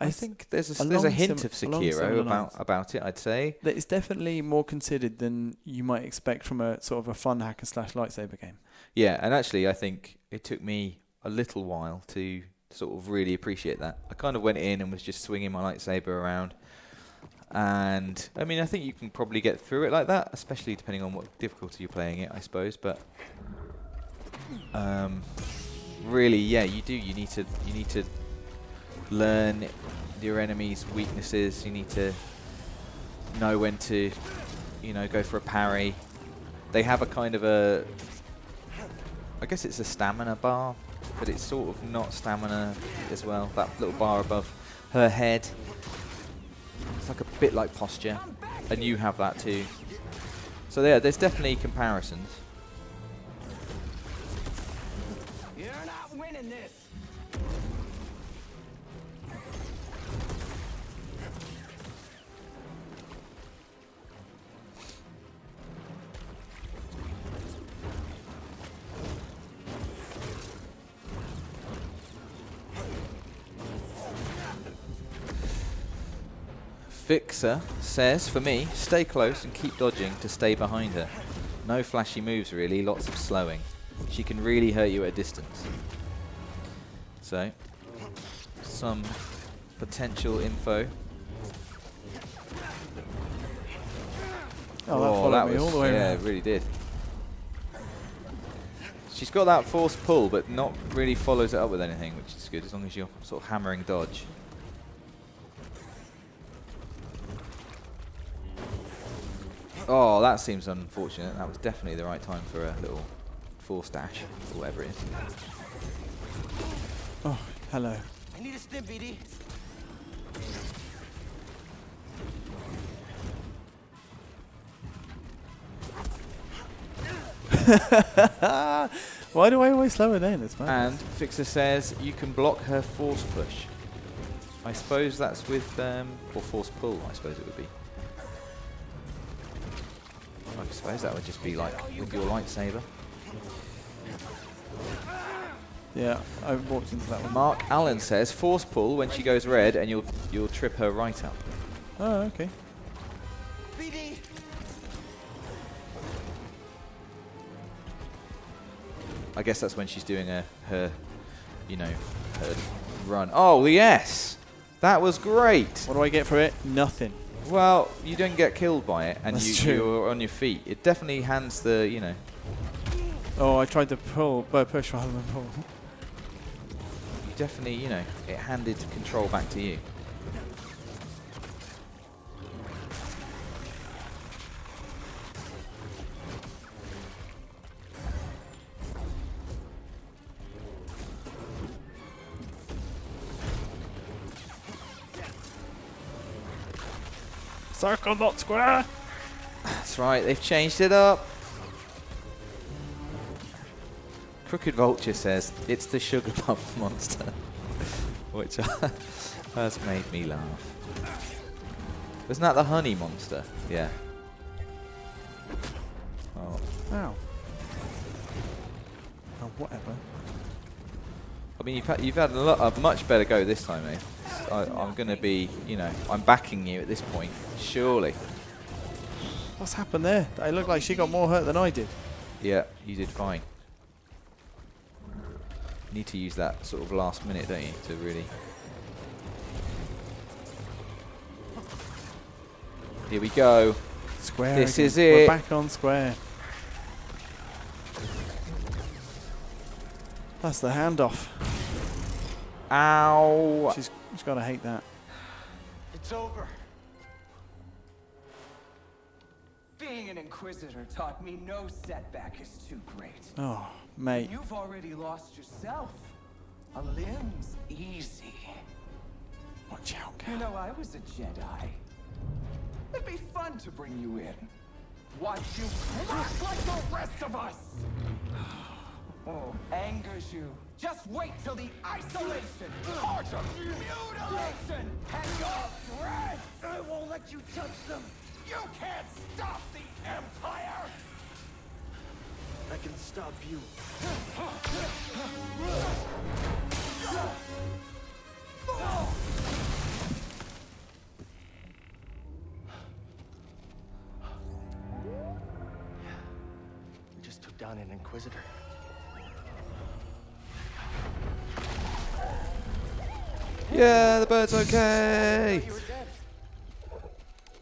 I think there's a hint of Sekiro about it, I'd say. That it's definitely more considered than you might expect from a sort of a fun hack and slash lightsaber game. Yeah, and actually I think it took me a little while to sort of really appreciate that. I kind of went in and was just swinging my lightsaber around. And, I mean, I think you can probably get through it like that, especially depending on what difficulty you're playing it, I suppose. But really, yeah, you do. You need to learn your enemy's weaknesses. You need to know when to, go for a parry. They have a kind of a, I guess it's a stamina bar, but it's sort of not stamina as well. That little bar above her head. It's like a bit like posture, and you have that too. So yeah, there's definitely comparisons. You're not winning this. Fixer says, for me, stay close and keep dodging to stay behind her. No flashy moves really, lots of slowing. She can really hurt you at a distance. So, some potential info. Oh, that was all the way around. Yeah, it really did. She's got that force pull, but not really follows it up with anything, which is good, as long as you're sort of hammering dodge. Oh, that seems unfortunate. That was definitely the right time for a little force dash, or whatever it is. Oh, hello. I need a stim, BD. Why do I always slow her down? It's mad. And Fixer says you can block her force push. I suppose that's with, or force pull, I suppose it would be. I suppose that would just be like with your lightsaber. Yeah, I walked into that one. Mark Allen says force pull when she goes red, and you'll trip her right up. Oh, okay. BD. I guess that's when she's doing her her run. Oh yes, that was great. What do I get for it? Nothing. Well, you don't get killed by it, and That's you're on your feet. It definitely hands the, Oh, I tried to push rather than pull. You definitely, it handed control back to you. Circle, not square. That's right, they've changed it up. Crooked Vulture says, it's the Sugar Puff monster. Which has made me laugh. Wasn't that the honey monster? Yeah. Oh. Ow. Oh, whatever. I mean, you've had a much better go this time, mate. I'm going to be, I'm backing you at this point, surely. What's happened there? It looked like she got more hurt than I did. Yeah, you did fine. You need to use that sort of last minute, don't you, to really... Here we go. Square. This again. is it. We're back on square. That's the handoff. Ow! She's got to hate that. It's over. Being an Inquisitor taught me no setback is too great. Oh, mate. You've already lost yourself. A limb's easy. Watch out, You Cal. know, I was a Jedi. It'd be fun to bring you in. Watch you crack like the rest of us! Oh, angers you. Just wait till the isolation, torture, mutilation, and your breath! I won't let you touch them. You can't stop the Empire! I can stop you. Inquisitor. Yeah, the bird's okay. You were dead.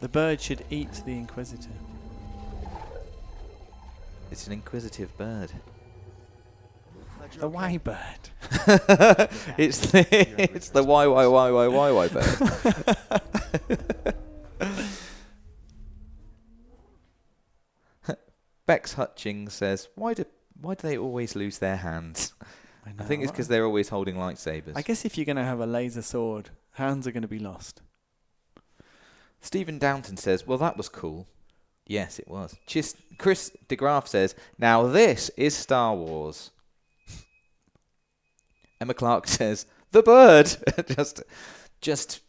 The bird should eat the Inquisitor. It's an inquisitive bird. Glad you're The okay. why bird. It's the why bird. Bex Hutchings says, why do they always lose their hands? I think it's because they're always holding lightsabers. I guess if you're going to have a laser sword, hands are going to be lost. Stephen Downton says, well, that was cool. Yes, it was. Chris DeGraff says, now this is Star Wars. Emma Clark says, the bird. just,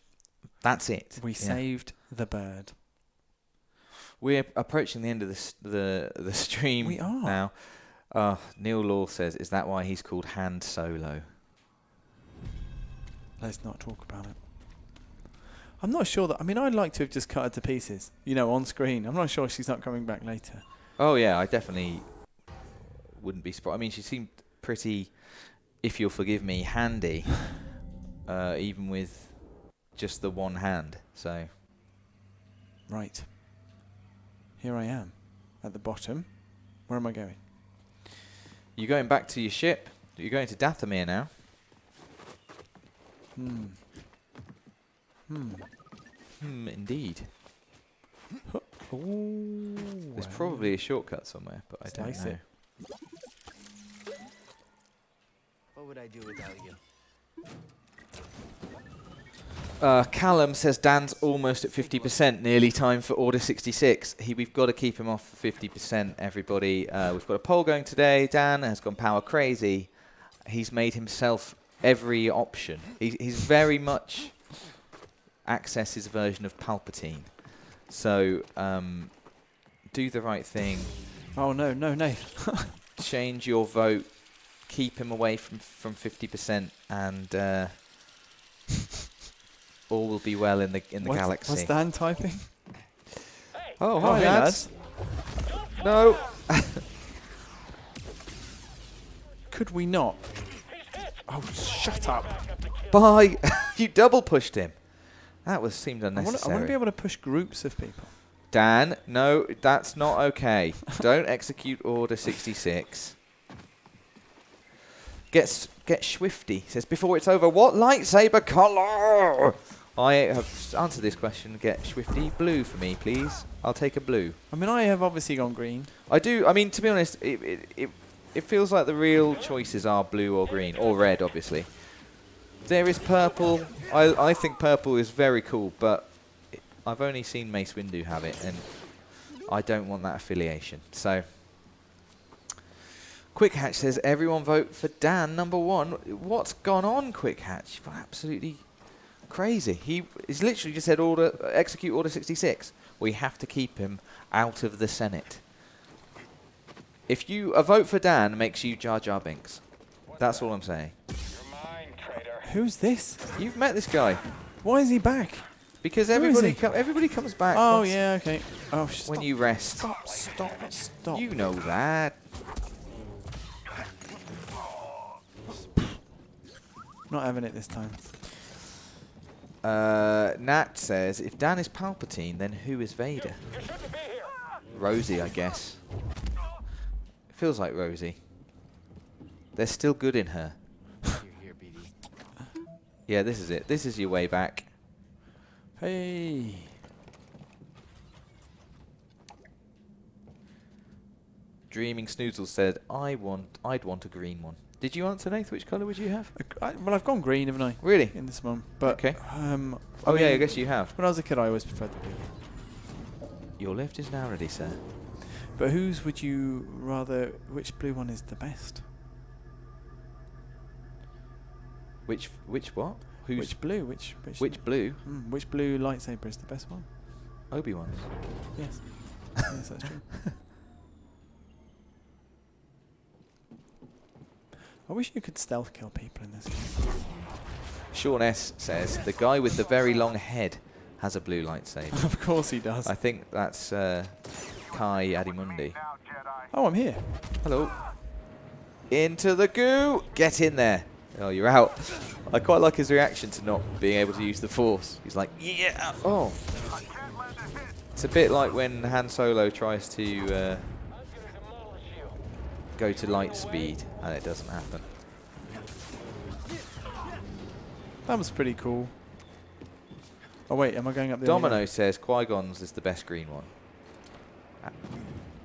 that's it. We saved the bird. We're approaching the end of the stream We are. now. Neil Law says, is that why he's called Han Solo? Let's not talk about it. I'm not sure that... I mean, I'd like to have just cut her to pieces, on screen. I'm not sure she's not coming back later. Oh, yeah, I definitely wouldn't be surprised. I mean, she seemed pretty, if you'll forgive me, handy, even with just the one hand, so... Right. Here I am, at the bottom. Where am I going? You're going back to your ship. You're going to Dathomir now. Indeed. Ooh, There's probably a shortcut somewhere, but I don't Slice know. it. What would I do without you? Callum says Dan's almost at 50%, nearly time for Order 66. We've got to keep him off 50%, everybody. We've got a poll going today. Dan has gone power crazy. He's made himself every option. He's very much Access's version of Palpatine. So, do the right thing. Oh, no. Change your vote. Keep him away from 50%, and... all will be well in the galaxy. What's Dan typing? Oh, hi, hey, lads. No. Could we not? Oh, shut up. Bye. You double pushed him. That seemed I unnecessary. want to be able to push groups of people. Dan, no, that's not okay. Don't execute Order 66. Get Swifty. Says, before it's over, what lightsaber color? I have answered this question. Get Swifty. Blue for me, please. I'll take a blue. I mean, I have obviously gone green. I do. I mean, to be honest, it feels like the real choices are blue or green, or red, obviously. There is purple. I think purple is very cool, but I've only seen Mace Windu have it, and I don't want that affiliation. So, Quick Hatch says, everyone vote for Dan, #1. What's gone on, Quick Hatch? Absolutely crazy. He's literally just said execute Order 66. We have to keep him out of the Senate. If a vote for Dan makes you Jar Jar Binks. That's all I'm saying. Who's this? You've met this guy. Why is he back? Because Who is everybody comes back. Oh, yeah, okay. Oh, When you rest. Stop. You know that. Not having it this time. Nat says, if Dan is Palpatine, then who is Vader? Rosie, I guess. It feels like Rosie. There's still good in her. You're here, BD. Yeah, this is it. This is your way back. Hey. Dreaming Snoozle said, I'd want a green one. Did you answer, Nath? Which colour would you have? Well, I've gone green, haven't I? Really? In this one. But, Okay. I I guess you have. When I was a kid, I always preferred the blue. Your lift is now ready, sir. But whose would you rather... Which blue one is the best? Which what? Which blue? Which blue? Which blue lightsaber is the best one? Obi-Wan. Yes. Yes, that's true. I wish you could stealth kill people in this game. Sean S says, the guy with the very long head has a blue lightsaber. Of course he does. I think that's Kai Adimundi. Oh, I'm here. Hello. Into the goo. Get in there. Oh, you're out. I quite like his reaction to not being able to use the Force. He's like, yeah. Oh. It's a bit like when Han Solo tries to go to light speed and it doesn't happen. That was pretty cool. Oh wait, am I going up the Domino says Qui-Gon's is the best green one.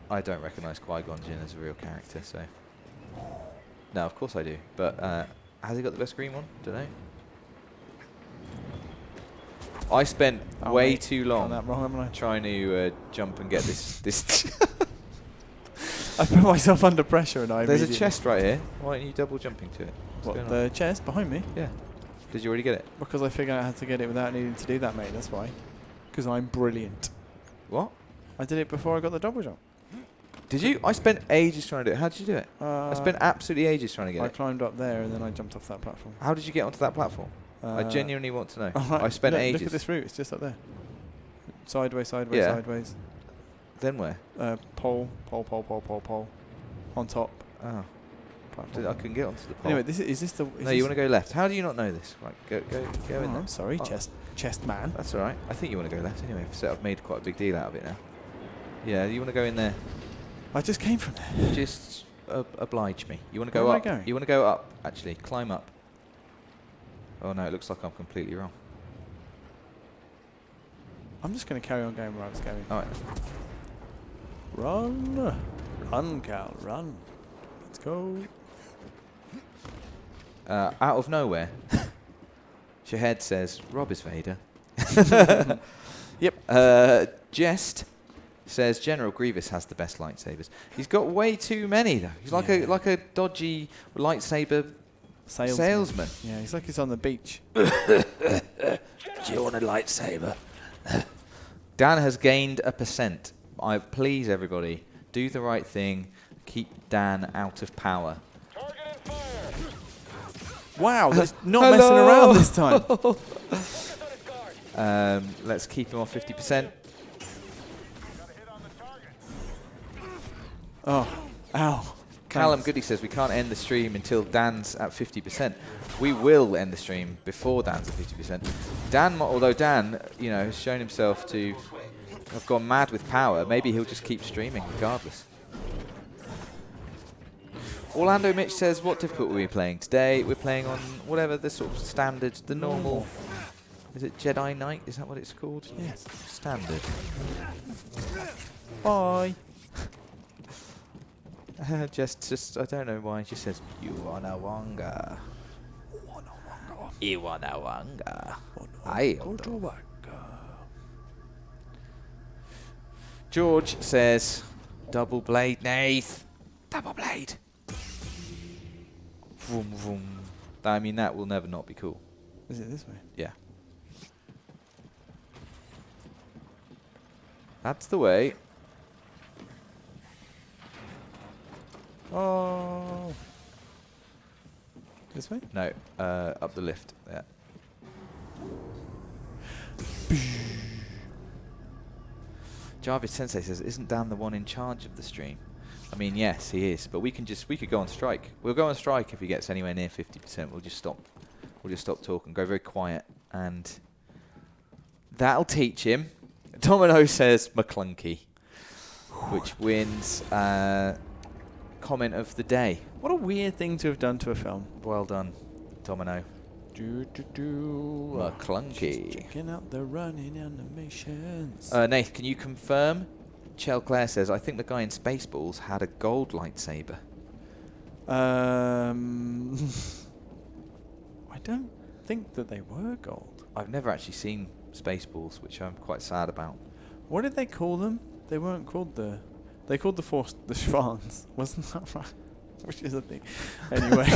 I don't recognise Qui-Gon Jinn as a real character, so... No, of course I do. But has he got the best green one? Don't know. I spent way too long trying to jump and get this. I put myself under pressure and I. There's a chest right here. Why aren't you double jumping to it? What, the chest behind me? Yeah. Did you already get it? Because I figured out how to get it without needing to do that, mate. That's why. Because I'm brilliant. What? I did it before I got the double jump. Did you? I spent ages trying to do it. How did you do it? I spent absolutely ages trying to get it. I climbed up there and then I jumped off that platform. How did you get onto that platform? I genuinely want to know. Right. I spent ages. Look at this route. It's just up there. Sideways, sideways, sideways. Then where? Pole. On top. Oh. I couldn't get onto the pole. Anyway, is this the... No, you want to go left. How do you not know this? Right, go in there. I'm sorry, chest man. That's all right. I think you want to go left anyway. So I've made quite a big deal out of it now. Yeah, you want to go in there. I just came from there. Just oblige me. You want to go Where up? am I going? You want to go up, actually. Climb up. Oh, no, it looks like I'm completely wrong. I'm just going to carry on going where I was going. All right. Run. Run, Cal, run. Let's go. Out of nowhere, Shahed says, Rob is Vader. Yep. Jest says General Grievous has the best lightsabers. He's got way too many, though. He's like a dodgy lightsaber salesman. Yeah, he's like he's on the beach. Do you want a lightsaber? Dan has gained 1%. Please, everybody, do the right thing. Keep Dan out of power. Wow, that's not messing around this time. Let's keep him off 50%. Oh, ow. Callum Goody says we can't end the stream until Dan's at 50%. We will end the stream before Dan's at 50%. Dan, although Dan, has shown himself to have gone mad with power, maybe he'll just keep streaming regardless. Orlando Mitch says, what difficulty are we playing today? We're playing on whatever the sort of standard, the normal. Is it Jedi Knight? Is that what it's called? Yes. Standard. Bye. just, I don't know why. It just says, you wanna wanga. You wanna wanga. George says, double blade, Nath. Double blade. Vroom, vroom. I mean, that will never not be cool. Is it this way? Yeah. That's the way. Oh. This way? No, up the lift. Yeah. Jarvis Sensei says, isn't Dan the one in charge of the stream? I mean, yes, he is, but we could go on strike. We'll go on strike if he gets anywhere near 50%. We'll just stop talking, go very quiet, and that'll teach him. Domino says McClunky, which wins comment of the day. What a weird thing to have done to a film. Well done, Domino. McClunky. Checking out the running animations. Nath, can you confirm? Chell Claire says, I think the guy in Spaceballs had a gold lightsaber. I don't think that they were gold. I've never actually seen Spaceballs, which I'm quite sad about. What did they call them? They weren't called the... They called the Force the Schwans. Wasn't that right? Which is a thing. Anyway.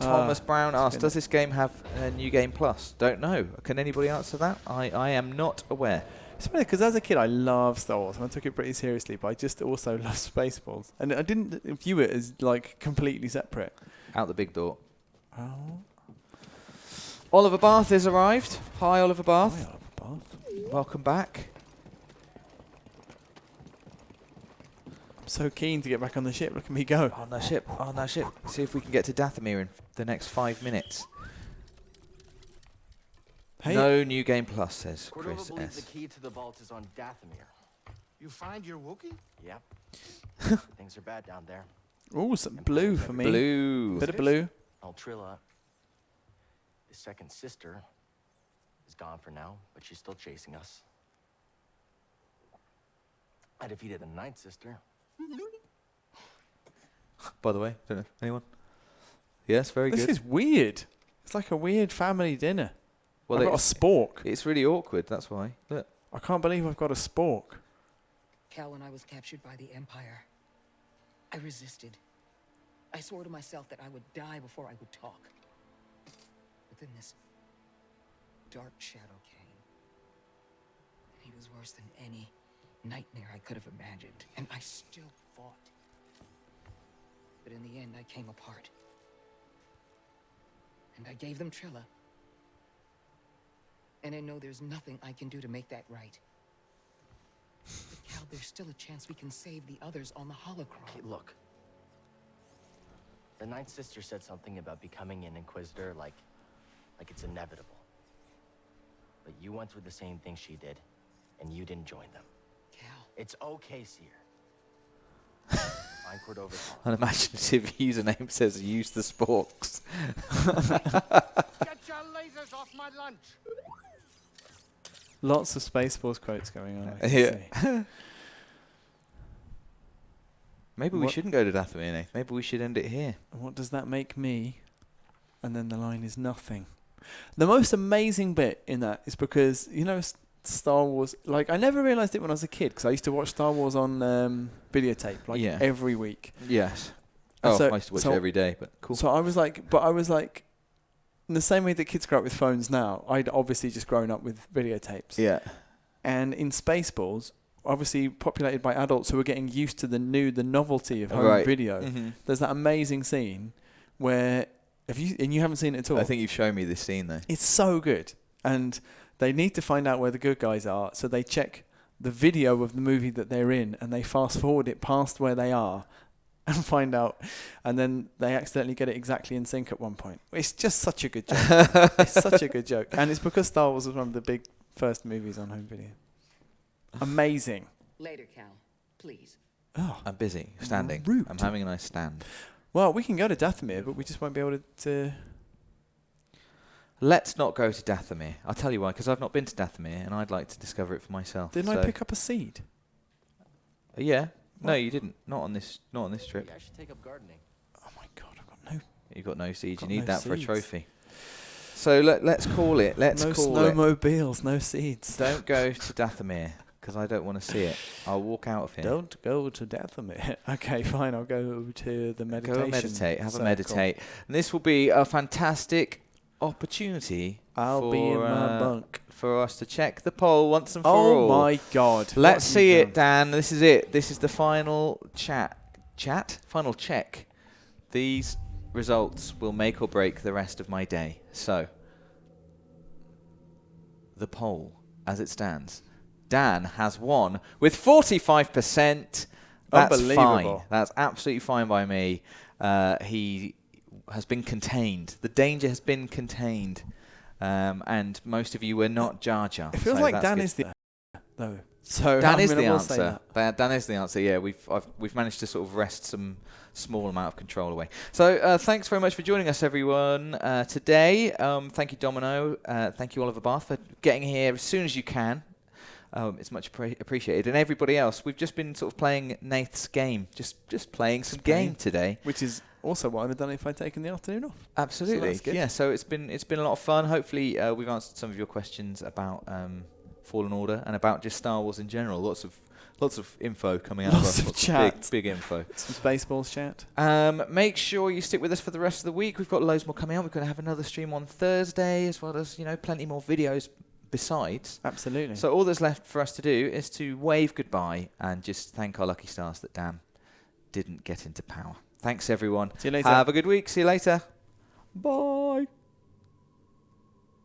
Thomas Brown asked, does this game have a New Game Plus? Don't know. Can anybody answer that? I am not aware. It's funny because as a kid I loved Star Wars and I took it pretty seriously, but I just also loved Spaceballs. And I didn't view it as like completely separate. Out the big door. Oh. Oliver Bath has arrived. Hi, Oliver Bath. Hi, Oliver Bath. Welcome back. so keen to get back on the ship. Look at me go. On that ship. On that ship. See if we can get to Dathomir in the next 5 minutes. Hey. No new game plus, says Cordova Chris believes S. the key to the vault is on Dathomir. You find your Wookiee? Yep. Things are bad down there. Oh, some blue for me. Blue. Bit of blue. Altrilla, his second sister, is gone for now, but she's still chasing us. I defeated the ninth sister. By the way, don't know. Anyone? Yes, very This good. is weird. It's like a weird family dinner. Well, I've got a spork. It's really awkward, that's why. Look. I can't believe I've got a spork. Cal, when I was captured by the Empire, I resisted. I swore to myself that I would die before I would talk. But then this dark shadow came. He was worse than any nightmare I could have imagined, and I still fought. But in the end, I came apart. And I gave them Trilla. And I know there's nothing I can do to make that right. But Cal, there's still a chance we can save the others on the holocron. Okay, look. The ninth sister said something about becoming an Inquisitor like it's inevitable. But you went through the same thing she did, and you didn't join them. Cal. It's okay, Seer. Find Cordova's home. Unimaginative username says use the sporks. Get your lasers off my lunch! Lots of Spaceballs quotes going on. I can Yeah. see. Maybe we What- shouldn't go to Dathomir, eh? Maybe we should end it here. What does that make me? And then the line is nothing. The most amazing bit in that is because, you know, Star Wars, like, I never realised it when I was a kid, because I used to watch Star Wars on videotape, like, Yeah. every week. Yes. And Oh, so- I used to watch so- it every day, but cool. So I was like, in the same way that kids grow up with phones now, I'd obviously just grown up with videotapes. Yeah. And in Spaceballs, obviously populated by adults who are getting used to the novelty of home Right. video, Mhm. there's that amazing scene where, you haven't seen it at all? I think you've shown me this scene, though. It's so good. And they need to find out where the good guys are, so they check the video of the movie that they're in, and they fast forward it past where they are and find out, and then they accidentally get it exactly in sync at one point. It's just such a good joke. It's such a good joke. And it's because Star Wars was one of the big first movies on home video. Amazing. Later, Cal. Please. Oh. I'm busy standing. Rude. I'm having a nice stand. Well, we can go to Dathomir, but we just won't be able to Let's not go to Dathomir. I'll tell you why, because I've not been to Dathomir, and I'd like to discover it for myself. Didn't I pick up a seed? Yeah. No, What? you didn't. Not on this trip. Yeah, I should take up gardening. Oh my god, I've got no You've got no seeds. You Got need no that for a seeds. trophy. So let's call it. Let's no call it. snowmobiles, no seeds. Don't go to Dathomir, because I don't want to see it. I'll walk out of here. Don't go to Dathomir. Okay, fine. I'll go to the meditation. Go and meditate. Have a circle. meditate. And this will be a fantastic opportunity I'll be in my for, bunk. for us to check the poll once and for Oh all. my god. Let's What have see you it, Dan. This is it. This is the final final check. These results will make or break the rest of my day. So, the poll, as it stands, Dan has won with 45%. That's Unbelievable. fine. That's absolutely fine by me. He has been contained. The danger has been contained. And most of you were not Jar Jar. It feels so like that's Dan good. is the though. So Dan I is mean, the I will say answer. Dan is the answer. Yeah, we've managed to sort of wrest some small amount of control away. So thanks very much for joining us, everyone, today. Thank you, Domino. Thank you, Oliver Bath, for getting here as soon as you can. It's much appreciated. And everybody else, we've just been sort of playing Nath's game, just playing some game today. Which is also what I'd have done if I'd taken the afternoon off. Absolutely. So that's good. Yeah, so it's been a lot of fun. Hopefully we've answered some of your questions about Fallen Order and about just Star Wars in general. Lots of info coming out Lots of of us. chat. Big info. Some Spaceballs chat. Make sure you stick with us for the rest of the week. We've got loads more coming out. We're going to have another stream on Thursday, as well as plenty more videos besides. Absolutely. So all that's left for us to do is to wave goodbye and just thank our lucky stars that Dan didn't get into power. Thanks, everyone. See you later. Have a good week. See you later. Bye.